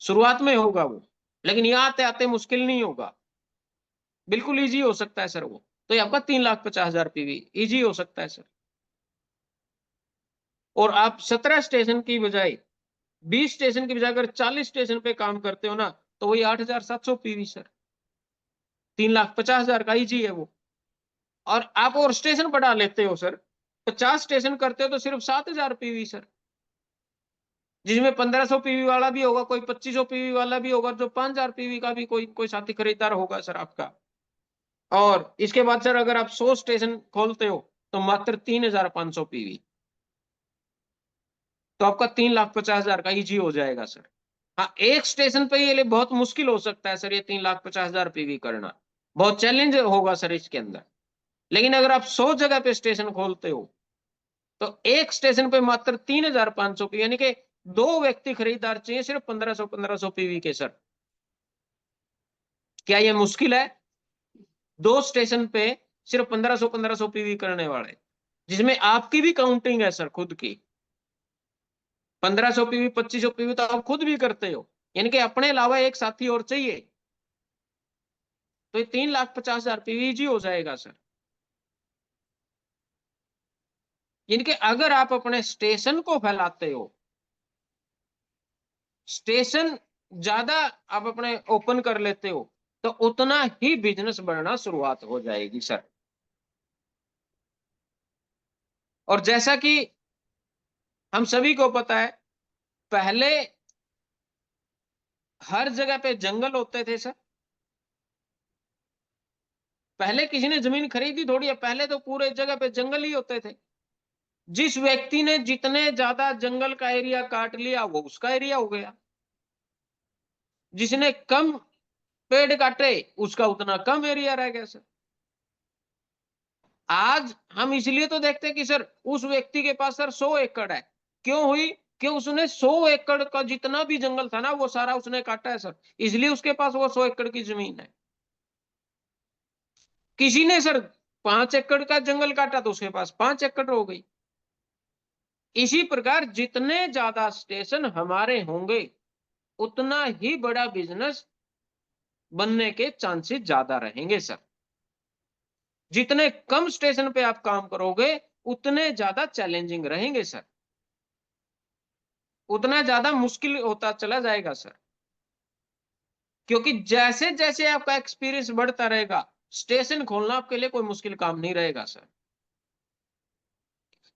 शुरुआत में होगा वो, लेकिन यहाँ आते आते मुश्किल नहीं होगा, बिल्कुल इजी हो सकता है सर वो। तो ये आपका 3,50,000 पीवी इजी हो सकता है सर। और आप 17 स्टेशन की बजाय, 20 स्टेशन की बजाय अगर 40 स्टेशन पे काम करते हो ना, तो वही 8,700 पीवी सर, 3,50,000 का इजी है वो। और आप और स्टेशन बढ़ा लेते हो सर, 50 स्टेशन करते हो तो सिर्फ 7,000 पीवी सर, जिसमें 1,500 पीवी वाला भी होगा, कोई 2,500 पीवी वाला भी होगा, जो 5,000 पीवी का भी कोई कोई साथी खरीदार होगा सर आपका। और इसके बाद सर अगर आप 100 स्टेशन खोलते हो तो मात्र 3,500 पीवी, तो आपका 3,50,000 का इजी हो जाएगा सर। हाँ, एक स्टेशन पे ये लिए बहुत मुश्किल हो सकता है सर, ये 3,50,000 पीवी करना बहुत चैलेंज होगा सर इसके अंदर। लेकिन अगर आप 100 जगह पे स्टेशन खोलते हो, तो एक स्टेशन पे मात्र 3,500 पीवी, यानी कि 2 व्यक्ति खरीदार चाहिए सिर्फ 1,500 पीवी के सर। क्या ये मुश्किल है? 2 स्टेशन पे सिर्फ 1,500 पीवी करने वाले, जिसमें आपकी भी काउंटिंग है सर, खुद की 1,500 पीवी 2,500 पीवी तो आप खुद भी करते हो, यानी कि अपने अलावा एक साथी और चाहिए, तो ये 3,50,000 पीवी जी हो जाएगा सर। यानी कि अगर आप अपने स्टेशन को फैलाते हो, स्टेशन ज्यादा आप अपने ओपन कर लेते हो, तो उतना ही बिजनेस बढ़ना शुरुआत हो जाएगी सर। और जैसा कि हम सभी को पता है, पहले हर जगह पे जंगल होते थे सर। पहले किसी ने जमीन खरीदी थोड़ी है, पहले तो पूरे जगह पे जंगल ही होते थे। जिस व्यक्ति ने जितने ज्यादा जंगल का एरिया काट लिया, वो उसका एरिया हो गया। जिसने कम पेड़ काटे, उसका उतना कम एरिया रह गया सर। आज हम इसलिए तो देखते हैं कि सर उस व्यक्ति के पास सर 100 एकड़ है। क्यों हुई? कि उसने 100 एकड़ का जितना भी जंगल था ना, वो सारा उसने काटा है सर, इसलिए उसके पास वो 100 एकड़ की जमीन है। किसी ने सर 5 एकड़ का जंगल काटा, तो उसके पास 5 एकड़ हो गई। इसी प्रकार जितने ज्यादा स्टेशन हमारे होंगे, उतना ही बड़ा बिजनेस बनने के चांसेस ज्यादा रहेंगे सर। जितने कम स्टेशन पे आप काम करोगे, उतने ज्यादा चैलेंजिंग रहेंगे सर, उतना ज्यादा मुश्किल होता चला जाएगा सर। क्योंकि जैसे जैसे आपका एक्सपीरियंस बढ़ता रहेगा, स्टेशन खोलना आपके लिए कोई मुश्किल काम नहीं रहेगा सर।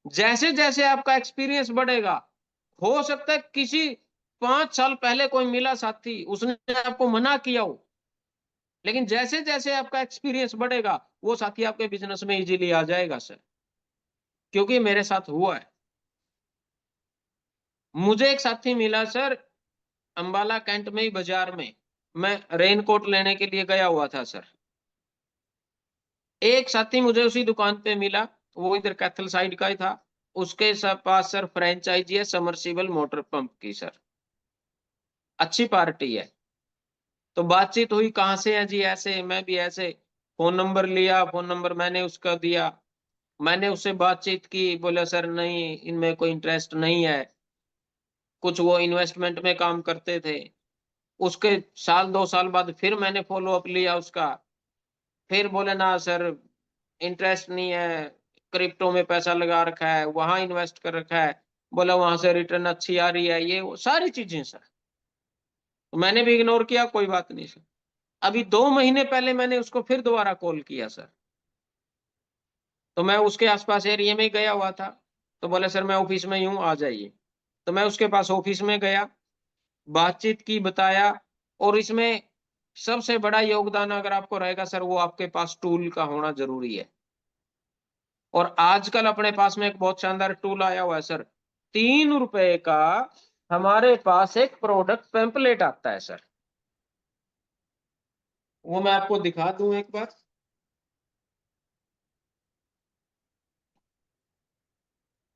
जैसे जैसे आपका एक्सपीरियंस बढ़ेगा, हो सकता है किसी 5 साल पहले कोई मिला साथी, उसने आपको मना किया हो, लेकिन जैसे जैसे आपका एक्सपीरियंस बढ़ेगा, वो साथी आपके बिजनेस में इजीली आ जाएगा सर। क्योंकि मेरे साथ हुआ है। मुझे एक साथी मिला सर, अंबाला कैंट में ही बाजार में, मैं रेनकोट लेने के लिए गया हुआ था सर। एक साथी मुझे उसी दुकान पे मिला, वो इधर कैथल साइड का ही था। उसके पास सर फ्रेंचाइजी है समरसीबल मोटर पंप की सर, अच्छी पार्टी है। तो बातचीत हुई, कहाँ से है जी? ऐसे, मैं भी ऐसे। फोन नंबर लिया, फोन नंबर मैंने उसका दिया, मैंने उससे बातचीत की। बोला सर नहीं, इनमें कोई इंटरेस्ट नहीं है। कुछ वो इन्वेस्टमेंट में काम करते थे। उसके साल 2 साल बाद फिर मैंने फॉलो अप लिया उसका। फिर बोले ना सर, इंटरेस्ट नहीं है, क्रिप्टो में पैसा लगा रखा है, वहां इन्वेस्ट कर रखा है। बोला वहां से रिटर्न अच्छी आ रही है, ये वो सारी चीजें सर। तो मैंने भी इग्नोर किया, कोई बात नहीं सर। अभी 2 महीने पहले मैंने उसको फिर दोबारा कॉल किया सर, तो मैं उसके आसपास एरिया में ही गया हुआ था, तो बोले सर मैं ऑफिस में ही हूँ, आ जाइए। तो मैं उसके पास ऑफिस में गया, बातचीत की, बताया। और इसमें सबसे बड़ा योगदान अगर आपको रहेगा सर, वो आपके पास टूल का होना जरूरी है। और आजकल अपने पास में एक बहुत शानदार टूल आया हुआ है सर, 3 रुपए का हमारे पास एक प्रोडक्ट पेम्पलेट आता है सर, वो मैं आपको दिखा दूं एक बार।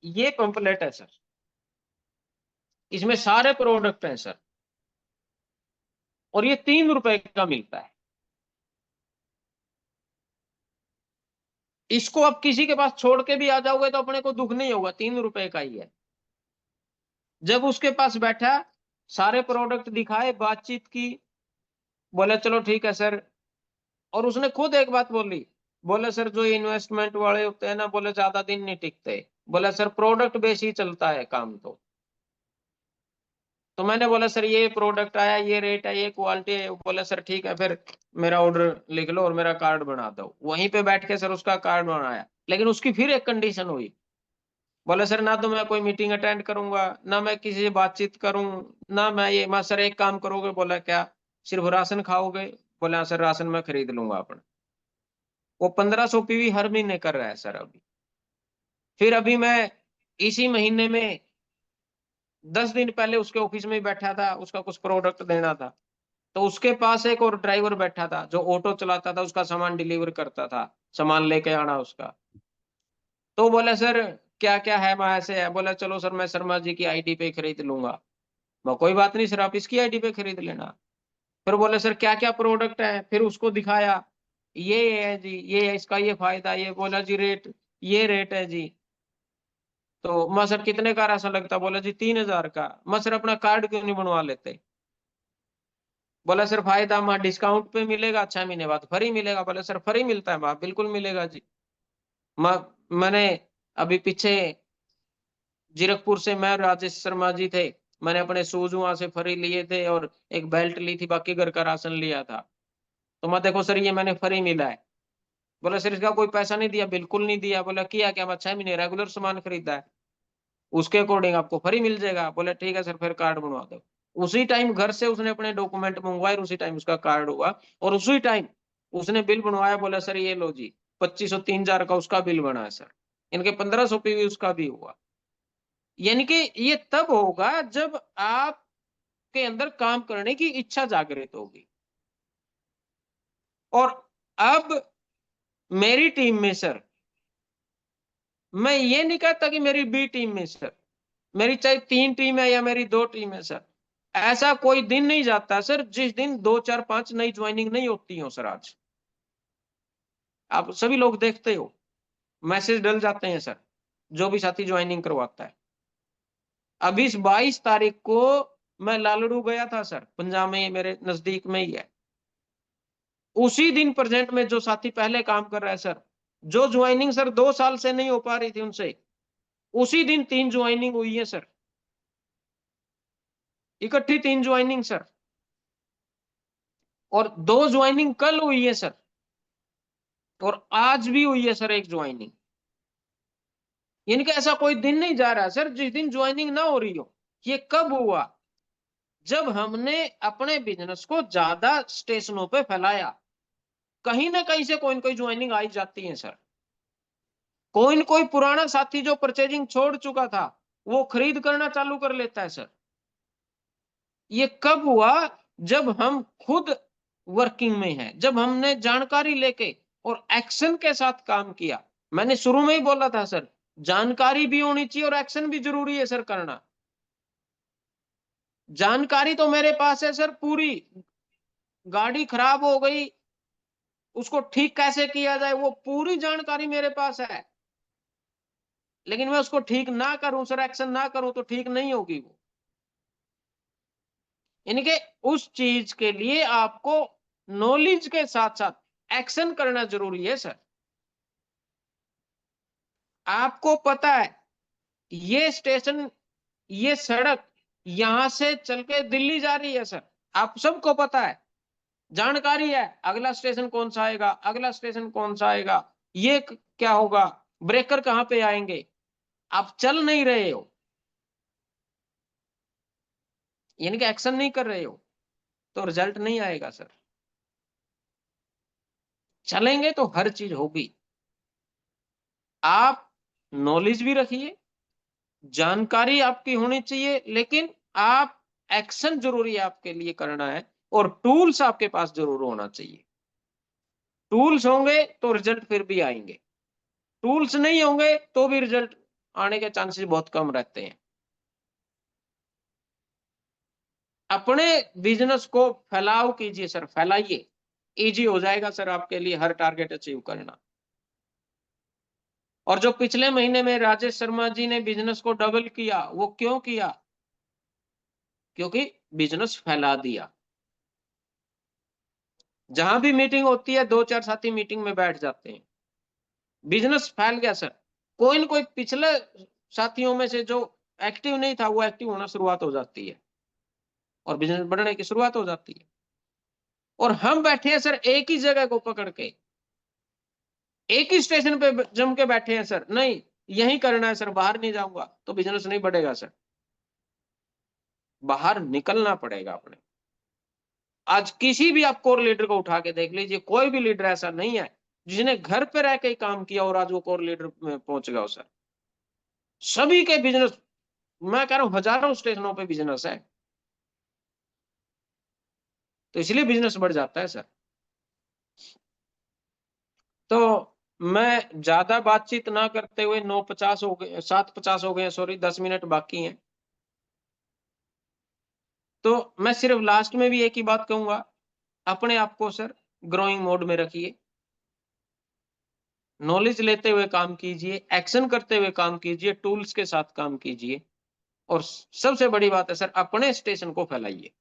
ये पेम्पलेट है सर, इसमें सारे प्रोडक्ट हैं सर, और ये 3 रुपए का मिलता है। इसको आप किसी के पास छोड़ के भी आ जाओगे तो अपने को दुख नहीं होगा, 3 रुपए का ही है। जब उसके पास बैठा, सारे प्रोडक्ट दिखाए, बातचीत की, बोले चलो ठीक है सर। और उसने खुद एक बात बोली, बोले सर जो इन्वेस्टमेंट वाले होते हैं ना, बोले ज्यादा दिन नहीं टिकते, बोले सर प्रोडक्ट बेस ही चलता है काम। तो मैंने बोला सर ये प्रोडक्ट आया, ये रेट है, ये क्वालिटी है। बोला सर ठीक है, फिर मेरा ऑर्डर लिख लो और मेरा कार्ड बना दो। वहीं पे बैठ के सर उसका कार्ड बनाया, लेकिन उसकी फिर एक कंडीशन हुई। बोला सर ना तो मैं कोई मीटिंग अटेंड करूंगा, ना मैं किसी से बातचीत करूं, ना मैं सर एक काम करोगे? बोला क्या, सिर्फ राशन खाओगे? बोला हाँ सर राशन मैं खरीद लूंगा अपना। वो 1500 पीवी हर महीने कर रहा है सर अभी। फिर अभी मैं इसी महीने में 10 दिन पहले उसके ऑफिस में ही बैठा था, उसका कुछ प्रोडक्ट देना था। तो उसके पास एक और ड्राइवर बैठा था जो ऑटो चलाता था, उसका सामान डिलीवर करता था, सामान लेके आना उसका। तो बोले सर क्या क्या है, मैं ऐसे है। बोला चलो सर मैं शर्मा जी की आईडी पे खरीद लूंगा। मैं कोई बात नहीं सर, आप इसकी आईडी पे खरीद लेना। फिर बोले सर क्या क्या प्रोडक्ट है, फिर उसको दिखाया, ये है जी, ये है, इसका ये फायदा, ये। बोला जी रेट, ये रेट है जी। तो मैं सर कितने का राशन लगता? बोला जी 3000 का। मैं सर अपना कार्ड क्यों नहीं बनवा लेते? बोला सर फायदा माँ डिस्काउंट पे मिलेगा, 6 महीने बाद फ्री मिलेगा। बोला सर फ्री मिलता है माँ? बिल्कुल मिलेगा जी। माँ मैंने अभी पीछे जीरकपुर से मैं और राजेश शर्मा जी थे, मैंने अपने शूज वहां से फ्री लिए थे और एक बेल्ट ली थी, बाकी घर का राशन लिया था। तो मैं देखो सर ये मैंने फ्री मिला है। बोला सर इसका कोई पैसा नहीं दिया? बिल्कुल नहीं दिया। बोला किया क्या? मैं 6 महीने रेगुलर सामान खरीदा है, उसके अकॉर्डिंग आपको फ्री मिल जाएगा। बोले ठीक है सर फिर कार्ड बनवा दो। उसी टाइम घर से उसने अपने डॉक्यूमेंट मंगवाए, उसी टाइम उसका कार्ड हुआ, और उसी टाइम उसने बिल बनवाया। बोला सर ये लो जी, 2500 3000 का उसका बिल बना है सर, इनके 1500 पीवी उसका भी हुआ। यानी कि ये तब होगा जब आपके अंदर काम करने की इच्छा जागृत होगी। और अब मेरी टीम में सर, मैं ये नहीं कहता कि मेरी बी टीम में सर, मेरी चाहे 3 टीम है या मेरी 2 टीम है सर, ऐसा कोई दिन नहीं जाता सर जिस दिन 2 4 5 नई ज्वाइनिंग नहीं होती हो सर। आज आप सभी लोग देखते हो, मैसेज डल जाते हैं सर, जो भी साथी ज्वाइनिंग करवाता है। अभी इस 22 तारीख को मैं लालड़ू गया था सर, पंजाब में, मेरे नजदीक में ही है। उसी दिन प्रेजेंट में जो साथी पहले काम कर रहा है सर, जो ज्वाइनिंग सर 2 साल से नहीं हो पा रही थी उनसे, उसी दिन 3 ज्वाइनिंग हुई है सर, इकट्ठी 3 ज्वाइनिंग सर। और 2 ज्वाइनिंग कल हुई है सर, और आज भी हुई है सर एक ज्वाइनिंग। यानी कि ऐसा कोई दिन नहीं जा रहा सर जिस दिन ज्वाइनिंग ना हो रही हो। ये कब हुआ? जब हमने अपने बिजनेस को ज्यादा स्टेशनों पे फैलाया। कहीं ना कहीं से कोई न कोई ज्वाइनिंग आई जाती है सर। कोई न कोई पुराना साथी जो परचेजिंग छोड़ चुका था, वो खरीद करना चालू कर लेता है सर। ये कब हुआ? जब हम खुद वर्किंग में हैं, जब हमने जानकारी लेके और एक्शन के साथ काम किया। मैंने शुरू में ही बोला था सर, जानकारी भी होनी चाहिए और एक्शन भी जरूरी है सर करना। जानकारी तो मेरे पास है सर पूरी, गाड़ी खराब हो गई, उसको ठीक कैसे किया जाए, वो पूरी जानकारी मेरे पास है। लेकिन मैं उसको ठीक ना करूं सर, एक्शन ना करूं, तो ठीक नहीं होगी वो। यानी कि उस चीज के लिए आपको नॉलेज के साथ साथ एक्शन करना जरूरी है सर। आपको पता है ये स्टेशन, ये सड़क यहां से चल के दिल्ली जा रही है सर, आप सबको पता है, जानकारी है, अगला स्टेशन कौन सा आएगा, अगला स्टेशन कौन सा आएगा, ये क्या होगा, ब्रेकर कहां पे आएंगे। आप चल नहीं रहे हो, यानी कि एक्शन नहीं कर रहे हो, तो रिजल्ट नहीं आएगा सर। चलेंगे तो हर चीज होगी। आप नॉलेज भी रखिए, जानकारी आपकी होनी चाहिए, लेकिन आप एक्शन जरूरी है आपके लिए करना है, और टूल्स आपके पास जरूर होना चाहिए। टूल्स होंगे तो रिजल्ट फिर भी आएंगे, टूल्स नहीं होंगे तो भी रिजल्ट आने के चांसेस बहुत कम रहते हैं। अपने बिजनेस को फैलाव कीजिए सर, फैलाइए, इजी हो जाएगा सर आपके लिए हर टारगेट अचीव करना। और जो पिछले महीने में राजेश शर्मा जी ने बिजनेस को डबल किया, वो क्यों किया, क्योंकि बिजनेस फैला दिया। जहां भी मीटिंग होती है 2-4 साथी मीटिंग में बैठ जाते हैं, बिजनेस फैल गया सर। कोई न कोई पिछले साथियों में से जो एक्टिव नहीं था वो एक्टिव होना शुरुआत हो जाती है, और बिजनेस बढ़ने की शुरुआत हो जाती है। और हम बैठे हैं सर एक ही जगह को पकड़ के, एक ही स्टेशन पे जम के बैठे हैं सर, नहीं यही करना है सर, बाहर नहीं जाऊंगा, तो बिजनेस नहीं बढ़ेगा सर। बाहर निकलना पड़ेगा अपने। आज किसी भी आप कोर लीडर को उठा के देख लीजिए, कोई भी लीडर ऐसा नहीं है जिसने घर पे रह के ही काम किया और आज वो कोर लीडर में पहुंच गया सर। सभी के बिजनेस, मैं कह रहा हूं हजारों स्टेशनों पे बिजनेस है, तो इसलिए बिजनेस बढ़ जाता है सर। तो मैं ज्यादा बातचीत ना करते हुए 9:50 हो गए, 7:50 हो गए, सॉरी 10 मिनट बाकी हैं। तो मैं सिर्फ लास्ट में भी एक ही बात कहूंगा, अपने आप को सर ग्रोइंग मोड में रखिए, नॉलेज लेते हुए काम कीजिए, एक्शन करते हुए काम कीजिए, टूल्स के साथ काम कीजिए, और सबसे बड़ी बात है सर अपने स्टेशन को फैलाइए,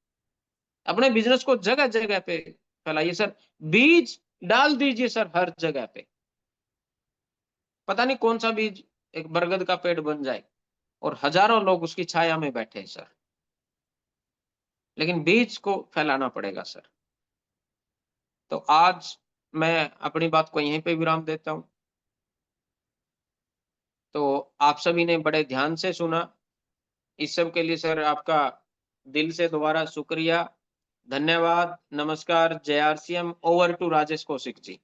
अपने बिजनेस को जगह जगह पे फैलाइए सर। बीज डाल दीजिए सर हर जगह पे, पता नहीं कौन सा बीज एक बरगद का पेड़ बन जाए और हजारों लोग उसकी छाया में बैठे सर, लेकिन बीज को फैलाना पड़ेगा सर। तो आज मैं अपनी बात को यहीं पे विराम देता हूं। तो आप सभी ने बड़े ध्यान से सुना, इस सब के लिए सर आपका दिल से दोबारा शुक्रिया, धन्यवाद, नमस्कार, जय RCM. Over to Rajesh Kaushik ji.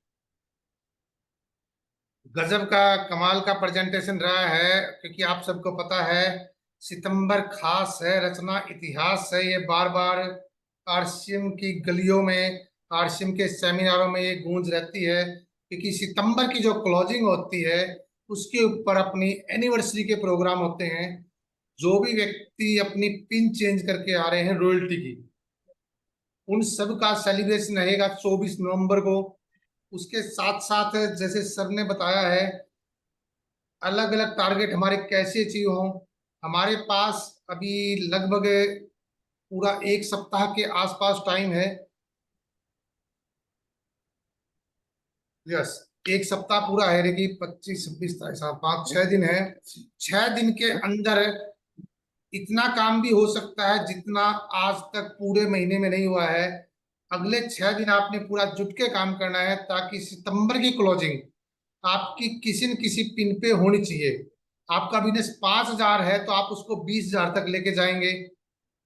गजब का कमाल का प्रेजेंटेशन रहा है, क्योंकि आप सबको पता है सितंबर खास है, रचना इतिहास है। ये बार बार आरसीएम की गलियों में, आरसीएम के सेमिनारों में ये गूंज रहती है, क्योंकि सितंबर की जो क्लोजिंग होती है उसके ऊपर अपनी एनिवर्सरी के प्रोग्राम होते हैं। जो भी व्यक्ति अपनी पिन चेंज करके आ रहे हैं रॉयल्टी की, उन सब का सेलिब्रेशन रहेगा 24 नवंबर को। उसके साथ साथ जैसे सर ने बताया है, अलग अलग टारगेट हमारे कैसे अचीव हों, हमारे पास अभी लगभग पूरा एक सप्ताह के आसपास टाइम है। यस, एक सप्ताह पूरा है, कि 25, 26, 27, 5, 6 दिन है। 6 दिन के अंदर इतना काम भी हो सकता है जितना आज तक पूरे महीने में नहीं हुआ है। अगले 6 दिन आपने पूरा जुट के काम करना है, ताकि सितंबर की क्लोजिंग आपकी किसी न किसी पिन पे होनी चाहिए। आपका बिजनेस 5,000 है तो आप उसको 20,000 तक लेके जाएंगे।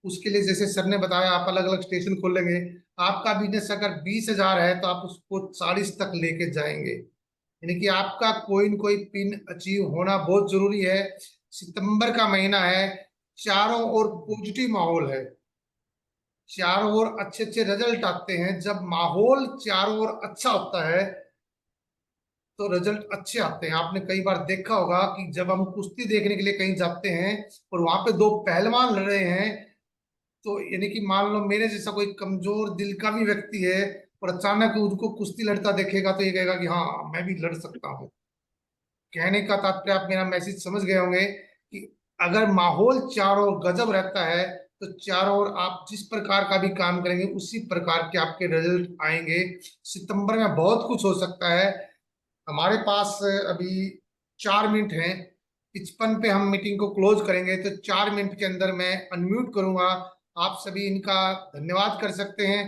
उसके लिए जैसे सर ने बताया, आप अलग अलग स्टेशन खोलेंगे। आपका बिजनेस अगर 20,000 है तो आप उसको 40 तक लेके जाएंगे, यानी कि आपका कोई न कोई पिन अचीव होना बहुत जरूरी है। सितंबर का महीना है, चारों ओर पॉजिटिव माहौल है, चारों ओर अच्छे अच्छे रिजल्ट आते हैं। जब माहौल चारों ओर अच्छा होता है तो रिजल्ट अच्छे आते हैं। आपने कई बार देखा होगा कि जब हम कुश्ती देखने के लिए कहीं जाते हैं और वहां पे दो पहलवान लड़ रहे हैं, तो यानी कि मान लो मेरे जैसा कोई कमजोर दिल का भी व्यक्ति है और अचानक उनको कुश्ती लड़ता देखेगा तो ये कहेगा कि हाँ मैं भी लड़ सकता हूँ। कहने का तात्पर्य आप मेरा मैसेज समझ गए होंगे कि अगर माहौल चारों ओर गजब रहता है तो चारों ओर आप जिस प्रकार का भी काम करेंगे उसी प्रकार के आपके रिजल्ट आएंगे। सितंबर में बहुत कुछ हो सकता है। हमारे पास अभी 4 मिनट हैं, 55 पे हम मीटिंग को क्लोज करेंगे, तो 4 मिनट के अंदर मैं अनम्यूट करूंगा आप सभी इनका धन्यवाद कर सकते हैं।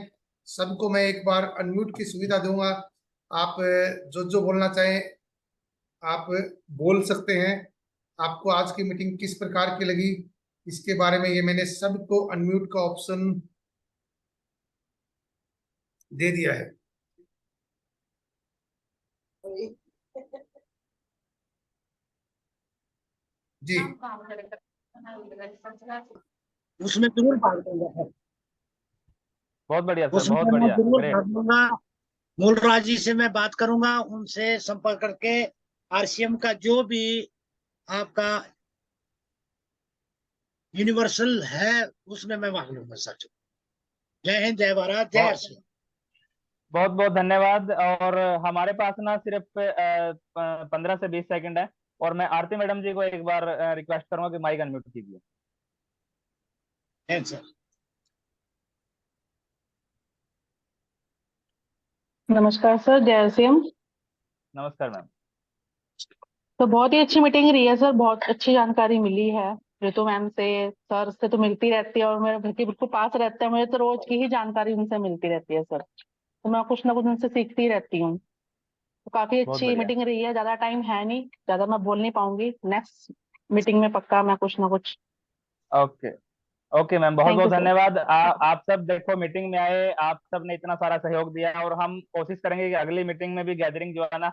सबको मैं एक बार अनम्यूट की सुविधा दूंगा। आप जो जो बोलना चाहें आप बोल सकते हैं। आपको आज की मीटिंग किस प्रकार की लगी इसके बारे में ये मैंने सबको अनम्यूट का ऑप्शन दे दिया है। जी उसमें जरूर भाग लूंगा सर। बहुत बढ़िया सर, उसमें बहुत मैं बढ़िया, जरूर ग्रेट। भाग लूंगा। मूलराज जी से मैं बात करूंगा, उनसे संपर्क करके आरसीएम का जो भी आपका यूनिवर्सल है उसमें मैं भाग लूंगा सर। जय हिंद, जय भारत, जय बहुत आरसीएम। बहुत बहुत धन्यवाद। और हमारे पास ना सिर्फ 15 से 20 सेकंड है, और मैं आरती मैडम जी को एक बार रिक्वेस्ट करूंगा कि माइक अनम्यूट कीजिए। Thanks sir. नमस्कार सर, जय श्याम। नमस्कार मैम। तो बहुत ही अच्छी मीटिंग रही है सर, बहुत अच्छी जानकारी मिली है। ऋतु मैम से, सर से तो मिलती रहती है और मेरे घर के बिल्कुल पास रहते हैं, मुझे तो रोज की ही जानकारी उनसे मिलती रहती है सर। तो मैं कुछ ना कुछ उनसे सीखती रहती हूँ। तो काफी बहुत अच्छी बढ़िया। मीटिंग रही है। ज्यादा टाइम है नहीं, ज्यादा मैं बोल नहीं पाऊंगी। नेक्स्ट मीटिंग में पक्का मैं कुछ ना कुछ। ओके। ओके मैम, बहुत थैंक बहुत यू सर। धन्यवाद। आप सब देखो मीटिंग में आए, आप सब ने इतना सारा सहयोग दिया, और हम कोशिश करेंगे कि अगली मीटिंग में भी गैदरिंग जो है ना